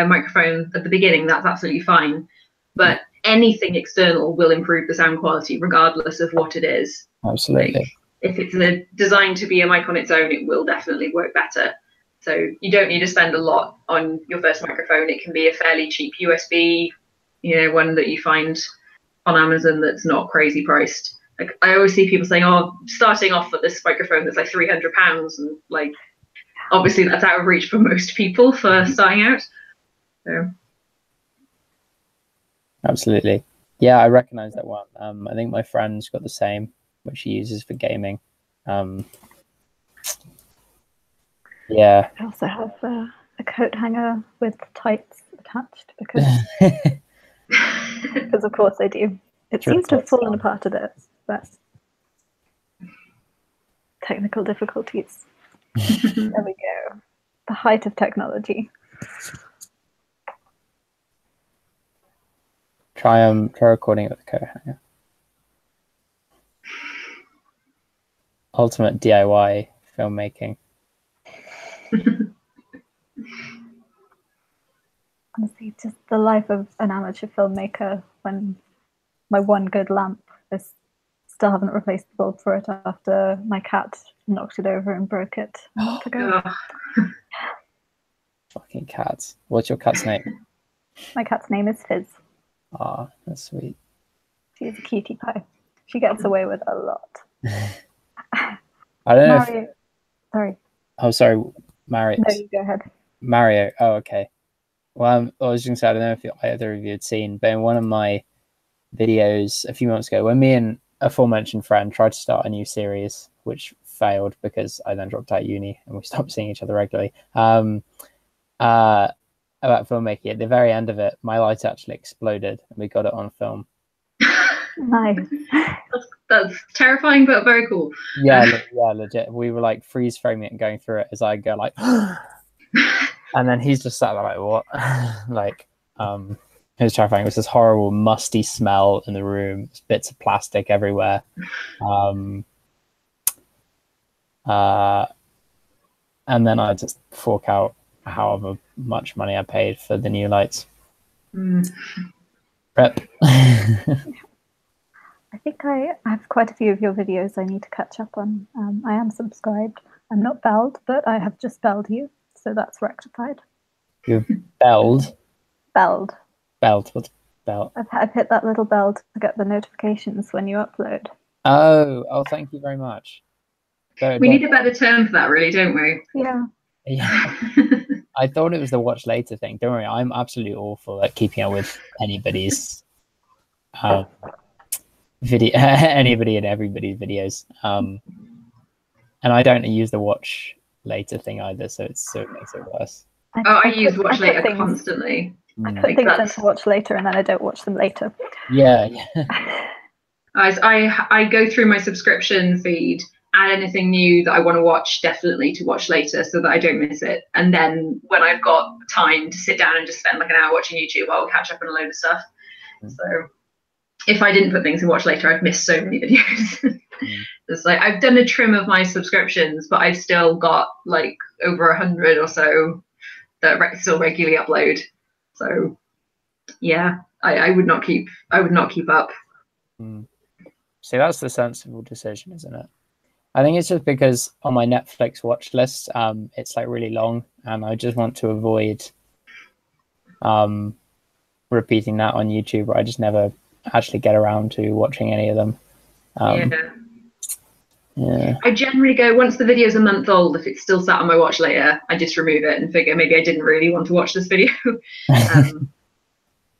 microphone at the beginning, that's absolutely fine. But anything external will improve the sound quality, regardless of what it is. Absolutely. Like, if it's designed to be a mic on its own, it will definitely work better. So you don't need to spend a lot on your first microphone. It can be a fairly cheap USB, one that you find on Amazon that's not crazy priced. Like I always see people saying, "Oh, starting off with this microphone that's like £300," and like obviously that's out of reach for most people for starting out. So. Absolutely, yeah, I recognize that one. I think my friend's got the same, which she uses for gaming. Yeah. I also have a coat hanger with tights attached because of course I do. It seems to have fallen apart a bit, but technical difficulties. There we go. The height of technology. Try recording it with a coat hanger. Ultimate DIY filmmaking. Honestly, just the life of an amateur filmmaker when my one good lamp is still haven't replaced the bulb for it after my cat knocked it over and broke it a month ago. Fucking cats. What's your cat's name? My cat's name is Fizz. Ah, that's sweet. She's a cutie pie. She gets away with a lot. I don't know. Sorry. Oh, sorry, Mary. No, you go ahead. Mario. Oh, okay. Well, I was going to say, I don't know if either of you had seen, but in one of my videos a few months ago, when me and a aforementioned friend tried to start a new series, which failed because I then dropped out of uni and we stopped seeing each other regularly, about filmmaking, at the very end of it, my light actually exploded and we got it on film. Nice. That's terrifying, but very cool. Yeah, legit. We were like freeze framing it and going through it as I go like, and then he's just sat there like, what? Like, it was terrifying. It was this horrible musty smell in the room, bits of plastic everywhere. And then I just fork out however much money I paid for the new lights. Prep. I think I have quite a few of your videos I need to catch up on. I am subscribed. I'm not belled, but I have just belled you, so that's rectified. You've belled? Belled. Belled? What's bell? I've hit that little bell to get the notifications when you upload. Oh, thank you very much. We need a better term for that, really, don't we? Yeah. Yeah. I thought it was the watch later thing. Don't worry, I'm absolutely awful at keeping up with anybody's video, anybody and everybody's videos. And I don't use the watch later thing either, so it makes it worse. I use watch later constantly. I put things into watch later and then I don't watch them later. Yeah. I go through my subscription feed, add anything new that I want to watch definitely to watch later so that I don't miss it. And then when I've got time to sit down and just spend like an hour watching YouTube, I'll catch up on a load of stuff. So if I didn't put things in watch later, I'd miss so many videos. It's like I've done a trim of my subscriptions, but I've still got like over 100 or so that still regularly upload. So yeah, I would not keep up. See, that's the sensible decision, isn't it? I think it's just because on my Netflix watch list, it's like really long, and I just want to avoid repeating that on YouTube, where I just never actually get around to watching any of them. Yeah. I generally go, once the video's a month old, if it's still sat on my watch later, I just remove it and figure maybe I didn't really want to watch this video.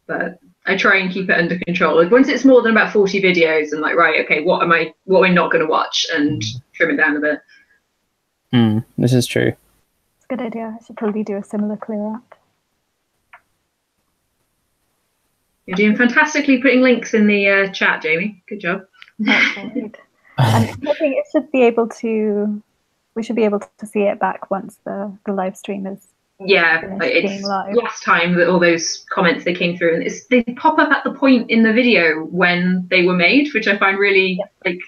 But I try and keep it under control. Like once it's more than about 40 videos, I'm like, right, okay, what am I not going to watch, and trim it down a bit. This is true. It's a good idea. I should probably do a similar clear up. You're doing fantastically putting links in the chat, Jamie. Good job. And I think it should be able to. We should be able to see it back once the live stream is. Yeah, like it's last time that all those comments they came through, and they pop up at the point in the video when they were made, which I find really like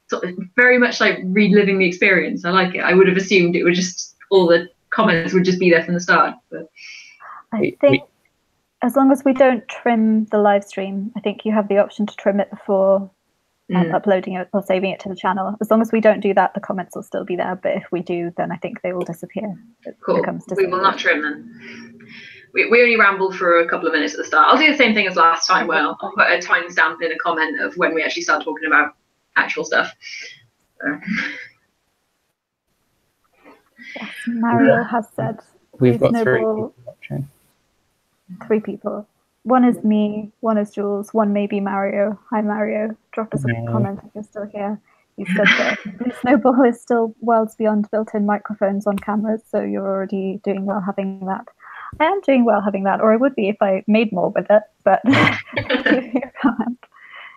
sort of very much like reliving the experience. I like it. I would have assumed it would just all the comments would just be there from the start. But I think as long as we don't trim the live stream, I think you have the option to trim it before uploading it or saving it to the channel. As long as we don't do that, the comments will still be there. But if we do, then I think they will disappear. Cool. We will not trim them. We only rambled for a couple of minutes at the start. I'll do the same thing as last time, where I'll put a timestamp in a comment of when we actually start talking about actual stuff. So. Yes, Mario has said we've got three people. One is me, one is Jules, one may be Mario. Hi Mario, drop us a comment if you're still here. You said that Blue Snowball is still worlds beyond built-in microphones on cameras, so you're already doing well having that. I am doing well having that, or I would be if I made more with it, but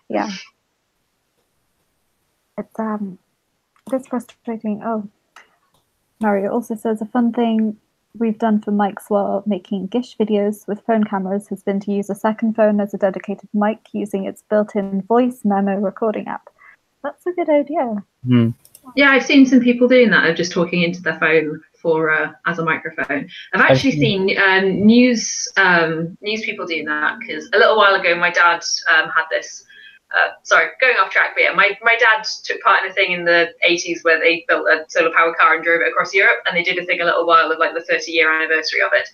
yeah. It's frustrating. Oh, Mario also says a fun thing we've done for mics while making Gish videos with phone cameras has been to use a second phone as a dedicated mic using its built-in voice memo recording app. That's a good idea. Yeah, I've seen some people doing that, of just talking into their phone for as a microphone. I've actually seen news people doing that, because a little while ago my dad had this. Sorry, going off track, but yeah, my dad took part in a thing in the 80s where they built a solar powered car and drove it across Europe, and they did a thing a little while of like the 30-year anniversary of it.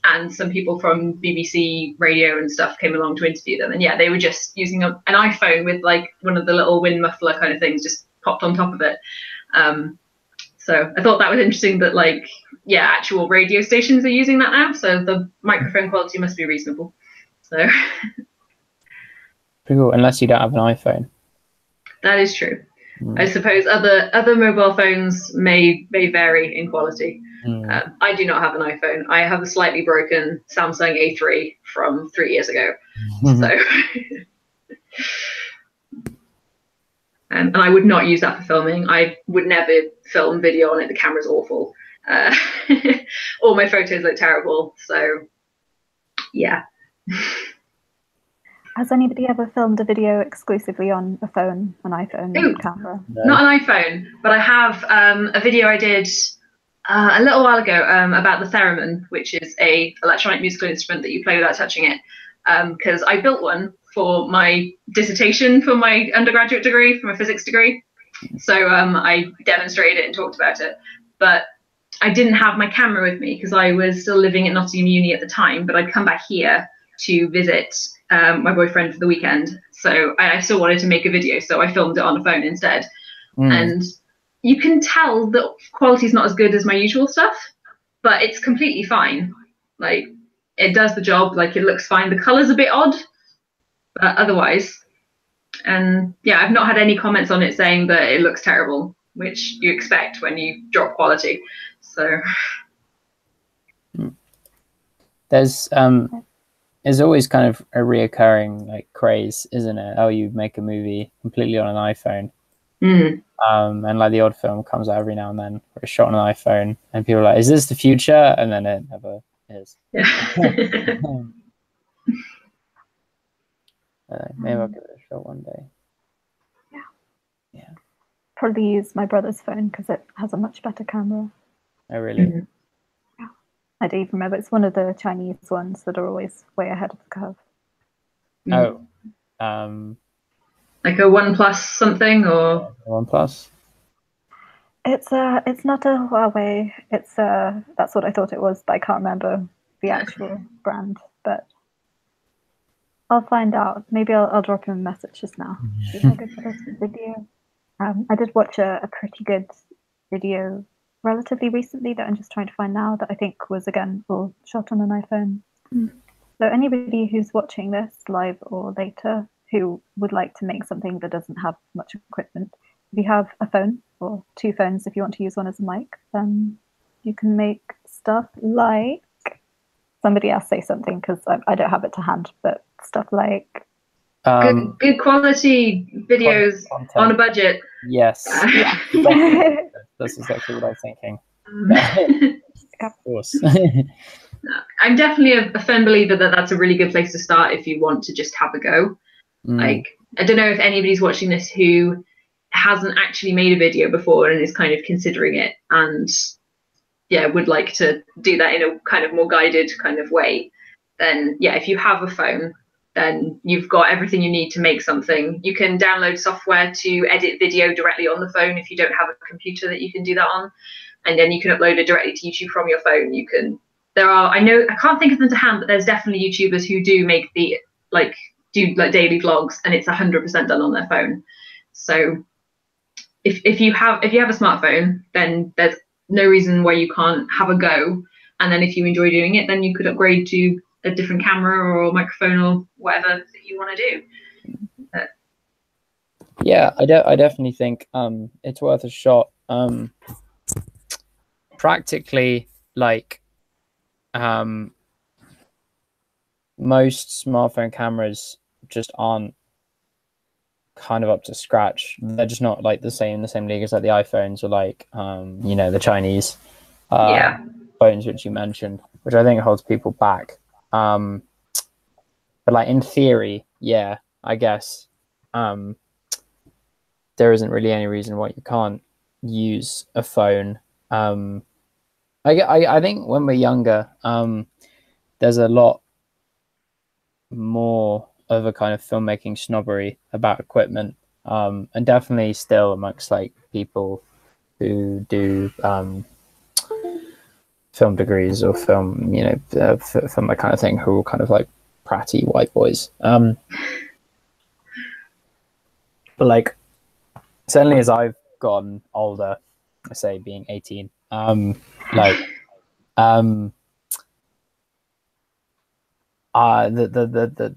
And some people from BBC radio and stuff came along to interview them, and yeah, they were just using an iPhone with like one of the little wind muffler kind of things just popped on top of it. So I thought that was interesting that like yeah, actual radio stations are using that now, so the microphone quality must be reasonable. So Pretty cool, unless you don't have an iPhone. that is true. I suppose other mobile phones may vary in quality. I do not have an iPhone. I have a slightly broken Samsung A3 from 3 years ago. So, and I would not use that for filming. I would never film video on it. The camera's awful. All my photos look terrible. So, yeah. Has anybody ever filmed a video exclusively on a phone, an iPhone camera? No. Not an iPhone, but I have a video I did a little while ago about the theremin, which is a electronic musical instrument that you play without touching it. Because I built one for my dissertation for my undergraduate degree, for my physics degree. So I demonstrated it and talked about it. But I didn't have my camera with me because I was still living at Nottingham Uni at the time, but I'd come back here to visit my boyfriend for the weekend. So I still wanted to make a video, so I filmed it on a phone instead. And you can tell the quality is not as good as my usual stuff, but it's completely fine. Like, it does the job, like it looks fine. The color's a bit odd, but otherwise. And yeah, I've not had any comments on it saying that it looks terrible, which you expect when you drop quality. So there's always kind of a reoccurring like craze, isn't it? Oh, you make a movie completely on an iPhone. And like the odd film comes out every now and then where it's shot on an iPhone and people are like, is this the future? And then it never is. Maybe I'll give it a shot one day. Yeah. Probably use my brother's phone because it has a much better camera. Oh, really? Yeah. I don't even remember. It's one of the Chinese ones that are always way ahead of the curve. Like a OnePlus something, or OnePlus? It's not a Huawei. It's that's what I thought it was, but I can't remember the actual brand. But I'll find out. Maybe I'll drop him a message just now. See if I could put this video. I did watch a pretty good video relatively recently that I'm just trying to find now that I think was again all shot on an iPhone. So anybody who's watching this live or later who would like to make something that doesn't have much equipment, if you have a phone or two phones, if you want to use one as a mic, then you can make stuff like, somebody else say something because I don't have it to hand, but stuff like good quality videos content. On a budget. Yes. yeah. That's exactly what I was thinking. Of course. I'm definitely a firm believer that that's a really good place to start if you want to just have a go. Like, I don't know if anybody's watching this who hasn't actually made a video before and is kind of considering it and would like to do that in a kind of more guided kind of way. Then if you have a phone, then you've got everything you need to make something. You can download software to edit video directly on the phone if you don't have a computer that you can do that on, and then you can upload it directly to YouTube from your phone. I can't think of them to hand, but there's definitely YouTubers who do make do daily vlogs, and it's 100% done on their phone. So if you have a smartphone, then there's no reason why you can't have a go. And then if you enjoy doing it, then you could upgrade to a different camera or microphone or whatever that you want to do. Yeah, I definitely think it's worth a shot. Practically, like most smartphone cameras just aren't kind of up to scratch. They're just not like the same league as like the iPhones or like the Chinese phones which you mentioned, which I think holds people back. But like in theory, I guess there isn't really any reason why you can't use a phone. I think when we're younger, there's a lot more of a kind of filmmaking snobbery about equipment, and definitely still amongst like people who do film degrees or film, film that kind of thing, who are kind of like pratty white boys. But like, certainly as I've gotten older, I say being 18, like The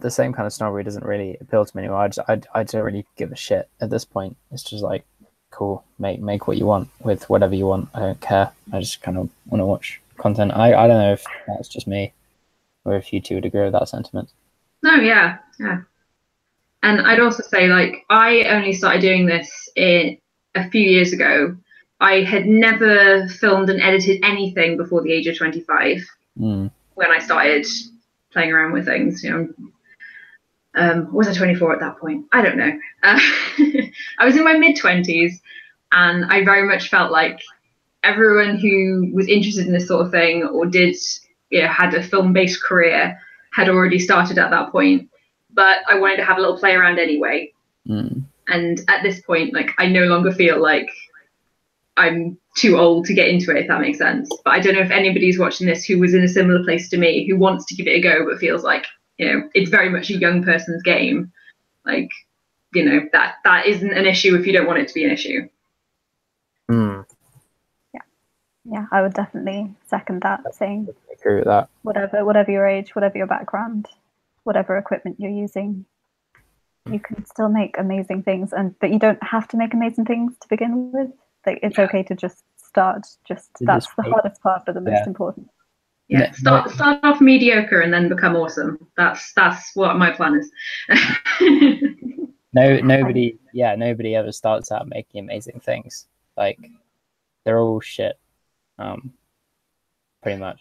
same kind of snobbery doesn't really appeal to me anymore. I don't really give a shit at this point. It's just like, cool, make what you want with whatever you want. I don't care. I just kind of want to watch content. I don't know if that's just me or if you two would agree with that sentiment. No, yeah. And I'd also say, like, I only started doing this a few years ago. I had never filmed and edited anything before the age of 25 when I started playing around with things. Was I 24 at that point? I don't know. I was in my mid-20s, and I very much felt like everyone who was interested in this sort of thing or had a film-based career had already started at that point. But I wanted to have a little play around anyway. And at this point, like, I no longer feel like I'm too old to get into it, if that makes sense. But I don't know if anybody's watching this who was in a similar place to me, who wants to give it a go, but feels like, it's very much a young person's game. Like, that isn't an issue if you don't want it to be an issue. Yeah, I would definitely second that, saying I agree with that. Whatever your age, whatever your background, whatever equipment you're using, you can still make amazing things, but you don't have to make amazing things to begin with. Like, it's okay to just start. That's the hardest part, but the most important. Yeah, start off mediocre and then become awesome. That's what my plan is. Nobody ever starts out making amazing things. Like, they're all shit, pretty much.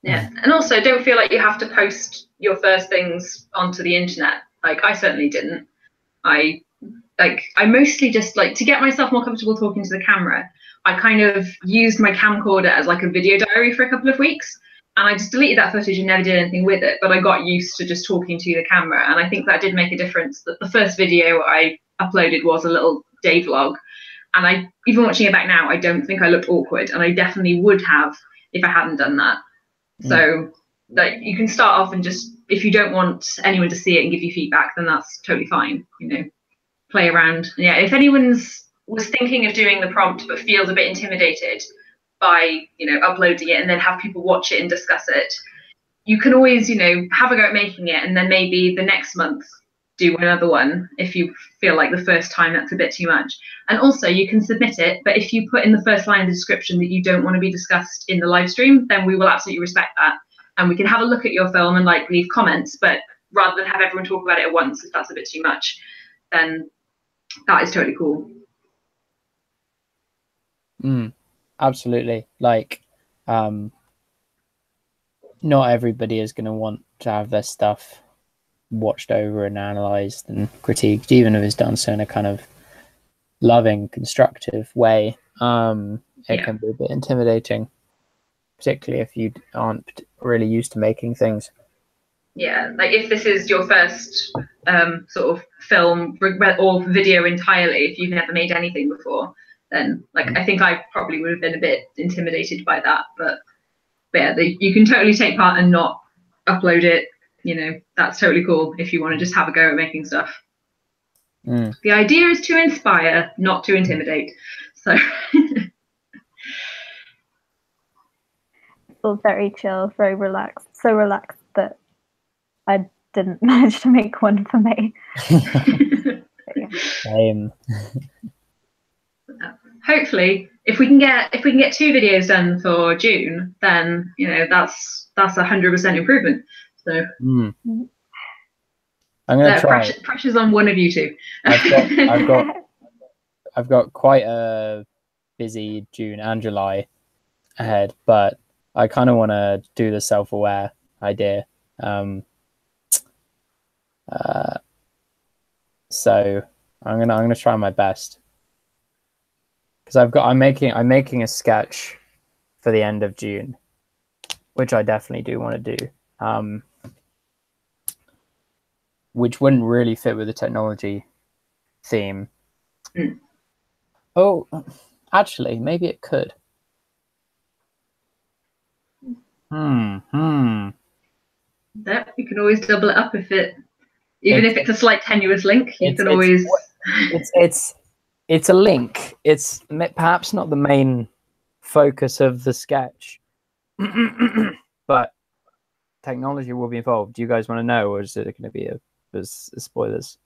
Yeah, and also don't feel like you have to post your first things onto the internet. Like, I certainly didn't. I mostly just, like, to get myself more comfortable talking to the camera, I kind of used my camcorder as like a video diary for a couple of weeks, and I just deleted that footage and never did anything with it. But I got used to just talking to the camera, and I think that did make a difference. That the first video I uploaded was a little day vlog, and even watching it back now, I don't think I looked awkward, and I definitely would have if I hadn't done that. So, like, you can start off and just, if you don't want anyone to see it and give you feedback, then that's totally fine. Play around. Yeah, if anyone's was thinking of doing the prompt but feels a bit intimidated by uploading it and then have people watch it and discuss it, you can always have a go at making it, and then maybe the next month do another one if you feel like the first time that's a bit too much. And also, you can submit it, but if you put in the first line of the description that you don't want to be discussed in the live stream, then we will absolutely respect that, and we can have a look at your film and, like, leave comments. But rather than have everyone talk about it at once, if that's a bit too much, then that is totally cool. Absolutely. Like, not everybody is going to want to have their stuff watched over and analysed and critiqued, even if it's done so in a kind of loving, constructive way. It can be a bit intimidating, particularly if you aren't really used to making things. Yeah, like, if this is your first sort of film or video entirely, if you've never made anything before, then, like, I think I probably would have been a bit intimidated by that. But yeah, you can totally take part and not upload it. That's totally cool if you want to just have a go at making stuff. The idea is to inspire, not to intimidate. So feel very chill, very relaxed. So relaxed that I didn't manage to make one for me. Same. Hopefully, if we can get 2 videos done for June, then that's 100% improvement. So I'm gonna try. Pressure's on one of you two. I've got quite a busy June and July ahead, but I kind of want to do the self-aware idea. So I'm gonna try my best, because I'm making a sketch for the end of June, which I definitely do want to do. Which wouldn't really fit with the technology theme. Oh, actually, maybe it could. That you can always double it up if if it's a slight tenuous link. You can always. It's a link. It's perhaps not the main focus of the sketch, But technology will be involved. Do you guys want to know, or is it going to be as spoilers?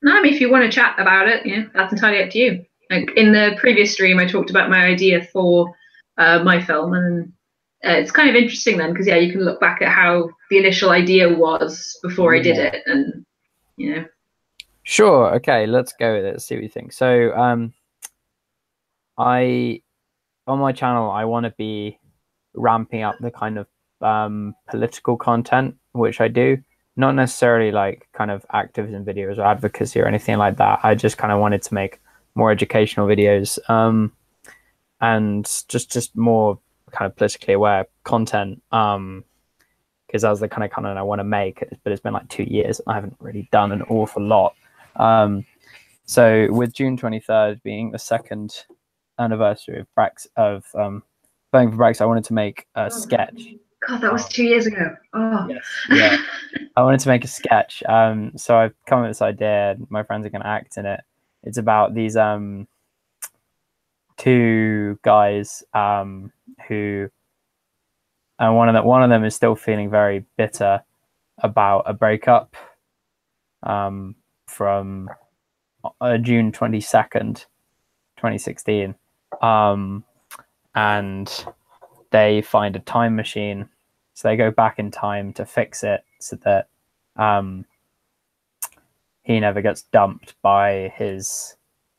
No, I mean, if you want to chat about it, that's entirely up to you. Like in the previous stream, I talked about my idea for my film, and it's kind of interesting then because you can look back at how the initial idea was before I did it, and Sure. Okay, let's go with it. Let's see what you think. So, on my channel, I want to be ramping up the kind of political content which I do, not necessarily like kind of activism videos or advocacy or anything like that. I just kind of wanted to make more educational videos, and just more kind of politically aware content, because that's the kind of content I want to make. But it's been like 2 years and I haven't really done an awful lot. So with June 23rd being the second anniversary of Voting for Brexit, I wanted to make a sketch. God, that was 2 years ago. Oh, yes, yeah. I wanted to make a sketch. So I've come up with this idea. My friends are going to act in it. It's about these two guys who, and one of them is still feeling very bitter about a breakup from June 22nd, 2016. And they find a time machine, so they go back in time to fix it so that he never gets dumped by his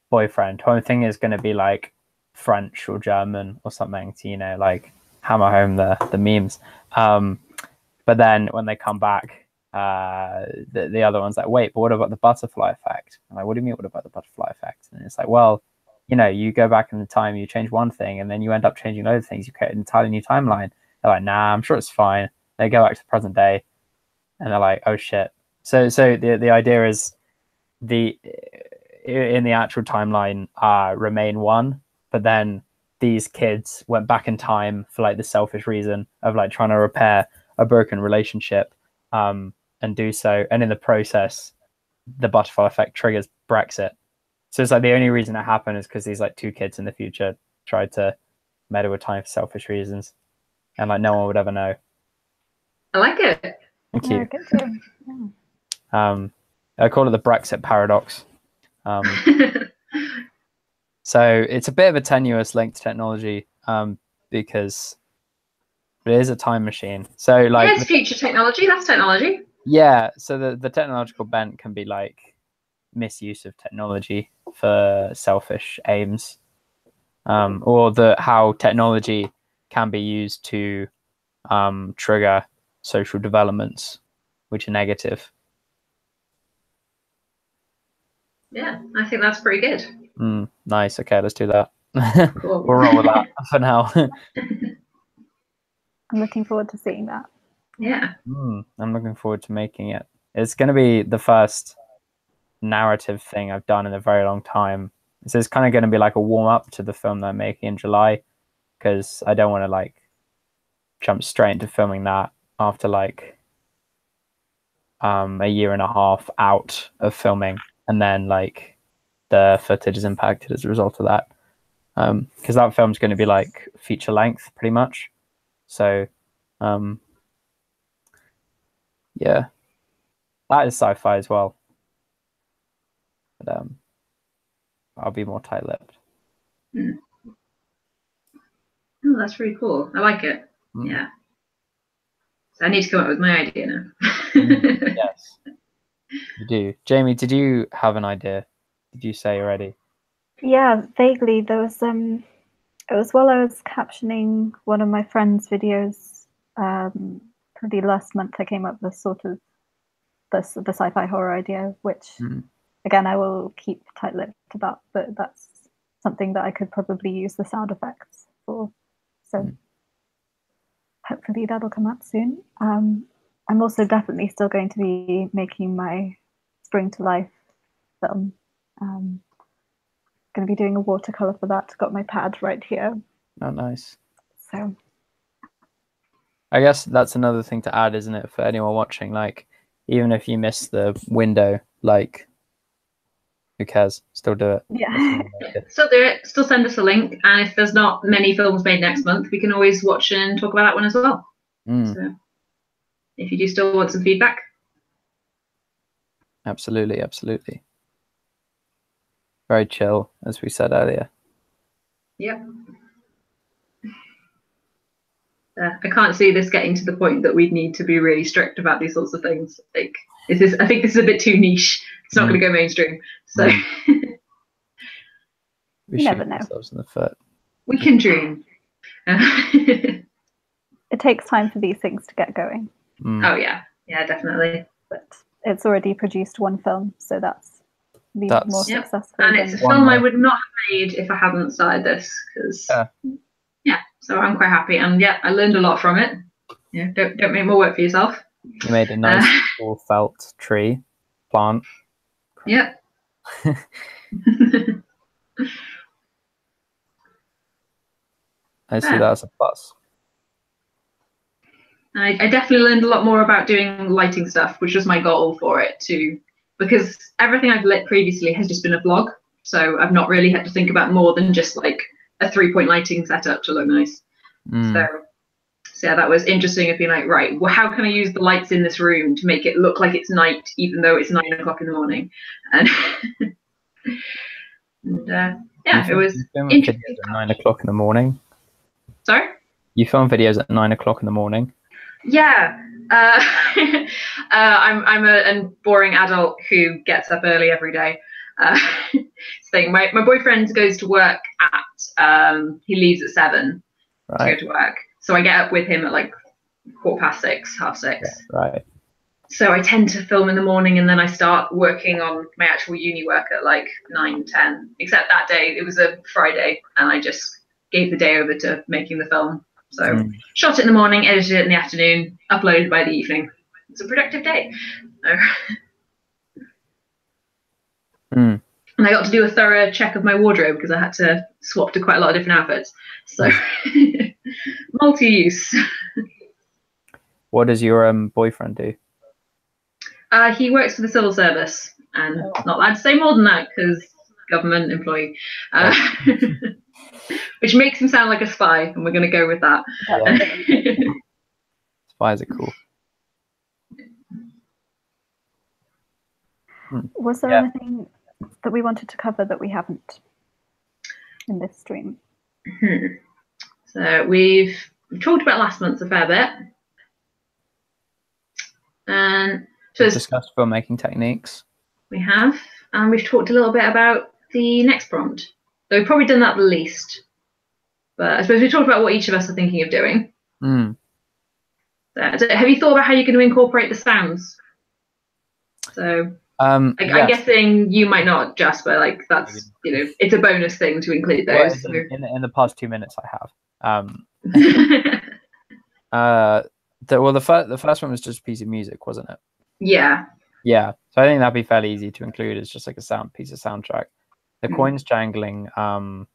boyfriend, who I think is going to be like French or German or something to, like hammer home the memes. But then when they come back, the other one's like, wait, but what about the butterfly effect? I'm like, what do you mean, what about the butterfly effect? And it's like, well, you go back in the time, you change one thing, and then you end up changing other things. You create an entirely new timeline. They're like, nah, I'm sure it's fine. They go back to the present day, and they're like, oh shit. So the idea is in the actual timeline, Remain one, but then these kids went back in time for like the selfish reason of like trying to repair a broken relationship, and do so, and in the process, the butterfly effect triggers Brexit. So it's like the only reason it happened is because these like two kids in the future tried to meddle with time for selfish reasons, and like no one would ever know. I like it. Thank you. I call it the Brexit paradox. So it's a bit of a tenuous link to technology, because it is a time machine. So like, it's future technology. That's technology. Yeah. So the technological bent can be like misuse of technology for selfish aims, or how technology can be used to trigger social developments which are negative. Yeah, I think that's pretty good. Nice. Okay, let's do that. Cool. We'll roll with that for now. I'm looking forward to seeing that. Yeah. I'm looking forward to making it. It's going to be the first narrative thing I've done in a very long time. So it's kind of going to be like a warm up to the film that I'm making in July, because I don't want to like jump straight into filming that after like a year and a half out of filming, and then like the footage is impacted as a result of that, because that film's going to be like feature length pretty much. So yeah, that is sci-fi as well, but I'll be more tight-lipped. Oh, that's really cool. I like it. Yeah. So I need to come up with my idea now. Yes, you do. Jamie, did you have an idea? Did you say already? Yeah, vaguely. There was it was while I was captioning one of my friend's videos, probably last month, I came up with sort of the sci-fi horror idea, which again I will keep tight-lipped about, but that's something that I could probably use the sound effects for. So hopefully that'll come out soon. I'm also definitely still going to be making my Spring to Life film. Going to be doing a watercolor for that. Got my pad right here. Oh, nice. So I guess that's another thing to add, isn't it, for anyone watching? Like, even if you miss the window, like Who cares? Still do it. Yeah. Still do it. Still send us a link. And if there's not many films made next month, we can always watch and talk about that one as well. So if you do still want some feedback. Absolutely, absolutely. Very chill, as we said earlier. Yep. I can't see this getting to the point that we'd need to be really strict about these sorts of things. Like, I think this is a bit too niche. It's not going to go mainstream. So We never shoot know. ourselves in the foot. we can dream. It takes time for these things to get going, Oh yeah, definitely. but it's already produced one film, so that's more Yep. successful. And it's a One film more. I would not have made if I hadn't started this, because Yeah. so I'm quite happy, and I learned a lot from it. Yeah, don't make more work for yourself. You made a nice cool felt tree plant. Yeah. I see that as a plus. I definitely learned a lot more about doing lighting stuff, which was my goal for it too, because everything I've lit previously has just been a vlog, so I've not really had to think about more than just like a 3-point lighting setup to look nice. So yeah, that was interesting of being like, right, well, how can I use the lights in this room to make it look like it's night, even though it's 9 o'clock in the morning? And, it was You film interesting. videos at 9 o'clock in the morning. Sorry? You film videos at 9 o'clock in the morning. Yeah. I'm a boring adult who gets up early every day. Thing. My boyfriend goes to work at he leaves at 7 to go to work. So I get up with him at like 6:15, 6:30. Yeah, right. So I tend to film in the morning, and then I start working on my actual uni work at like 9, 10. Except that day, it was a Friday, and I just gave the day over to making the film. So shot it in the morning, edited it in the afternoon, uploaded by the evening. It's a productive day. And I got to do a thorough check of my wardrobe because I had to swap to quite a lot of different outfits. So multi-use. What does your boyfriend do? He works for the civil service, and not allowed to say more than that because government employee, which makes him sound like a spy, and we're going to go with that. Yeah. Spies are cool. Was there anything that we wanted to cover that we haven't in this stream? So we've talked about last month a fair bit, and We've discussed filmmaking techniques. We have, and we've talked a little bit about the next prompt. So we've probably done that the least, but I suppose we talked about what each of us are thinking of doing. So, have you thought about how you're going to incorporate the sounds? So I'm guessing you might not, Jasper. Like that's it's a bonus thing to include those. Well, in the past 2 minutes, I have. The first one was just a piece of music, wasn't it? Yeah. Yeah. So I think that'd be fairly easy to include. It's just like a piece of soundtrack. The coins jangling, can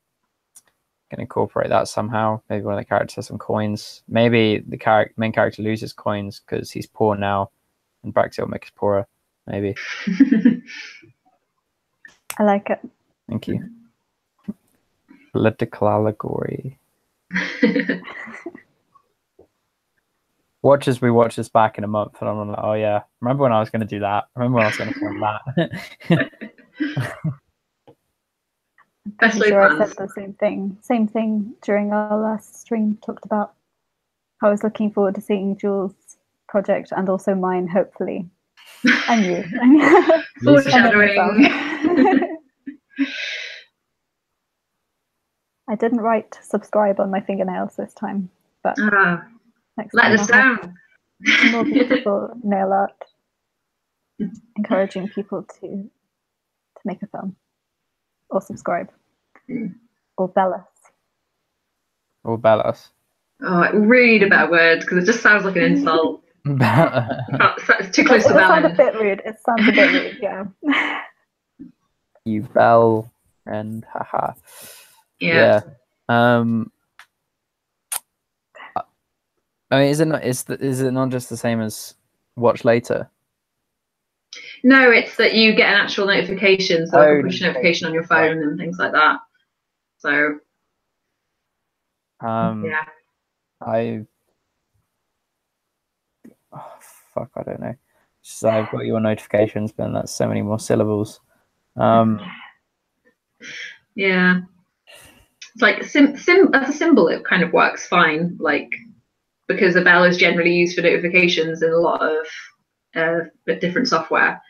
incorporate that somehow. Maybe one of the characters has some coins. Maybe the main character loses coins because he's poor now, and Brexit will make us poorer. Maybe. I like it. Thank you. Political allegory. Watch as we watch this back in a month, and I'm like, oh yeah, remember when I was going to do that? Remember when I was going to film that? I'm sure I said the same thing during our last stream. Talked about how I was looking forward to seeing Jules' project and also mine, hopefully, and you. Foreshadowing. I didn't write subscribe on my fingernails this time, but next let time us down. Some more beautiful nail art, encouraging people to make a film or subscribe or bell us. Or bell us. Oh, read about words because it just sounds like an insult. It's too close to bell. It sounds a bit rude. It sounds a bit rude, yeah. You bell and haha. Yeah. I mean, is it not just the same as watch later? No, it's that you get an actual notification, so Oh, you can push a notification on your phone and things like that. So yeah. Fuck, I don't know. So I've got your notifications, but that's so many more syllables. Yeah. It's like as a symbol, it kind of works fine. Like, because a bell is generally used for notifications in a lot of different software.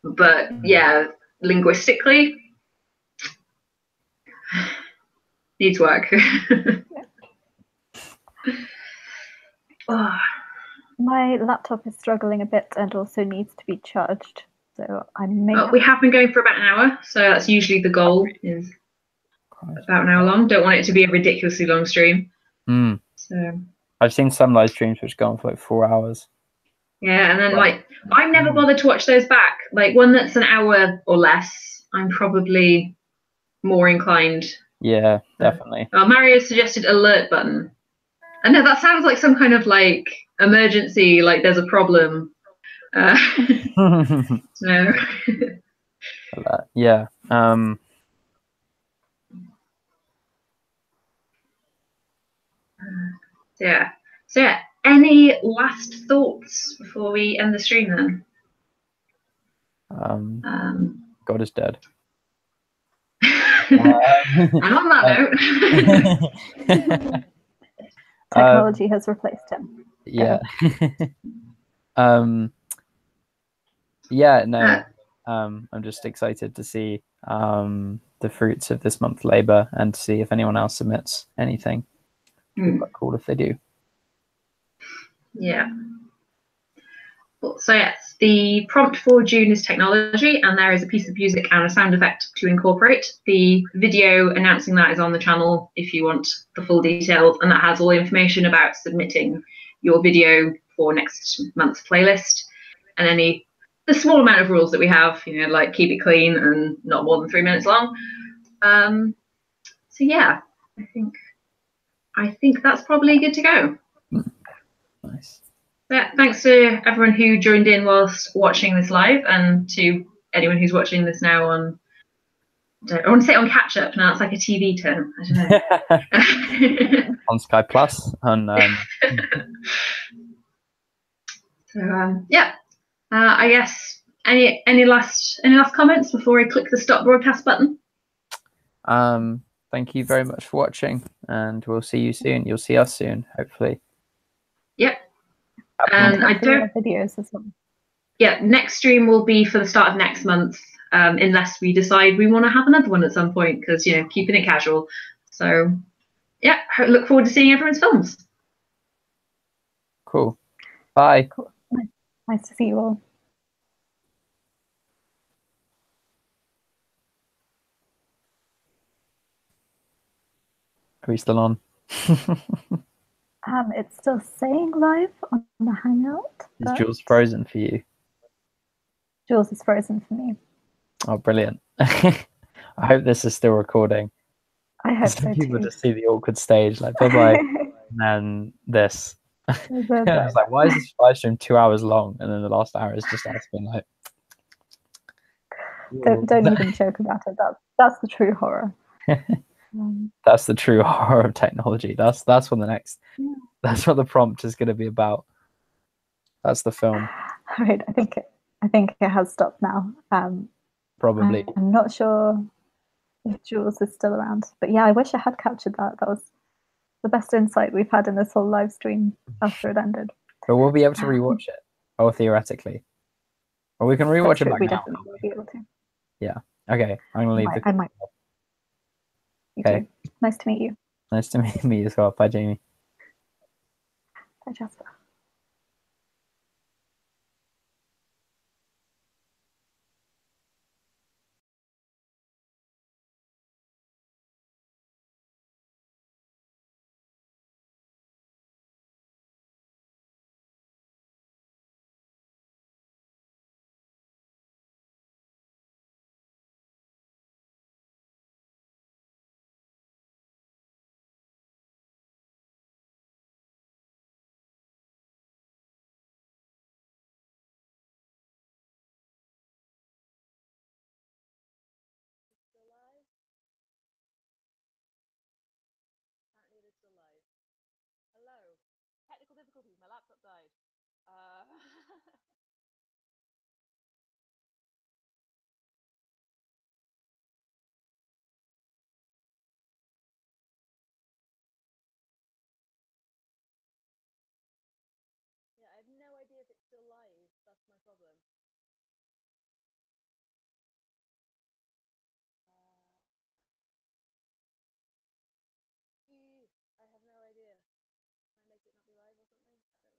But yeah, linguistically, needs work. Oh. My laptop is struggling a bit and also needs to be charged. So I may have We have been going for about an hour, so that's usually the goal, is about an hour long. Don't want it to be a ridiculously long stream. So I've seen some live streams which go on for like 4 hours. yeah, and then like I've never bothered to watch those back. Like one that's an hour or less, I'm probably more inclined. Yeah, definitely. Mario suggested alert button. I know that sounds like some kind of like emergency, like there's a problem. No. Yeah. Yeah. So yeah, any last thoughts before we end the stream then? God is dead. And on that note, technology has replaced him. Yeah. Yeah, no. I'm just excited to see the fruits of this month's labor and to see if anyone else submits anything. It'd be quite cool if they do. Yeah. So yes, the prompt for June is technology, and there is a piece of music and a sound effect to incorporate. The video announcing that is on the channel if you want the full details, and that has all the information about submitting your video for next month's playlist, and the small amount of rules that we have, like keep it clean and not more than 3 minutes long. So yeah, I think that's probably good to go. Nice. Yeah, thanks to everyone who joined in whilst watching this live, and to anyone who's watching this now on, I want to say on catch up now, it's like a TV term. I don't know. On Sky Plus. So yeah, I guess any last comments before I click the stop broadcast button? Thank you very much for watching, and we'll see you soon. You'll see us soon, hopefully. Yep. And I don't videos as well. Yeah, next stream will be for the start of next month, unless we decide we want to have another one at some point, because keeping it casual. So yeah, look forward to seeing everyone's films. Cool. Bye. Cool. Nice to see you all. Are we still on? It's still saying live on the Hangout. Is Jules frozen for you? Jules is frozen for me. Oh, brilliant. I hope this is still recording. I hope so people too. just see the awkward stage, like bye-bye, and then this. I was like, why is this live stream 2 hours long? And then the last hour is just us being like... Don't even joke about it. That's the true horror. That's the true horror of technology. That's what the next... Yeah. That's what the prompt is going to be about. That's the film. All right, I think it has stopped now. Probably. I'm not sure if Jules is still around, but yeah, I wish I had captured that. That was the best insight we've had in this whole live stream after it ended. But we'll be able to rewatch it, or theoretically, or we can rewatch it back we now. Definitely will be able to. Yeah. Okay. I'm gonna leave. I might. Okay. Nice to meet you. Nice to meet you as well. Bye, Jamie. Bye, Jasper. difficulties. My laptop died. Yeah, I have no idea if it's still live. That's my problem. I have no idea. Can I make it not be live or something? I don't know.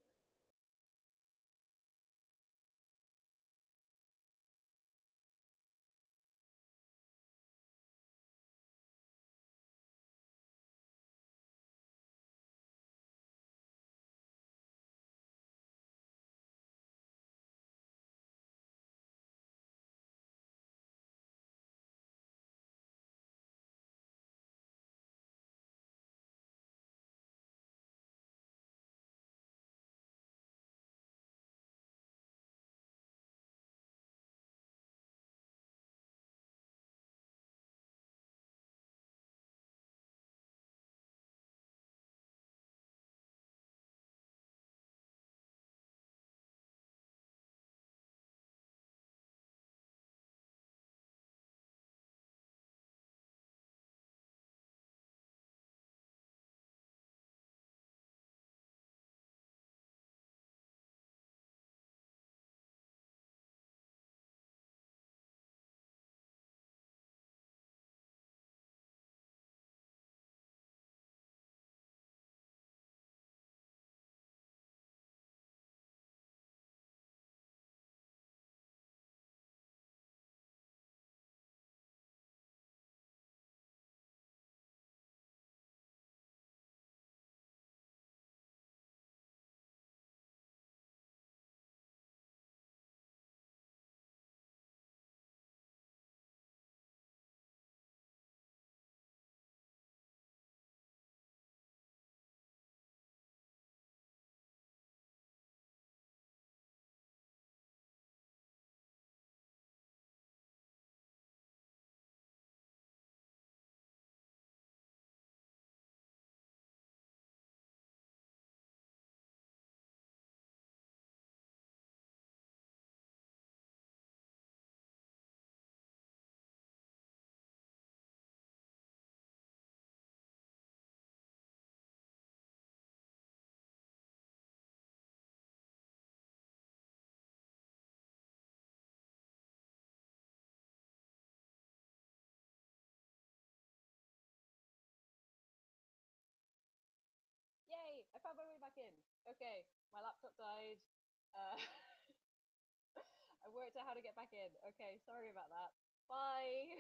Yay! I found my way back in. Okay, my laptop died. I worked out how to get back in. Okay, sorry about that. Bye!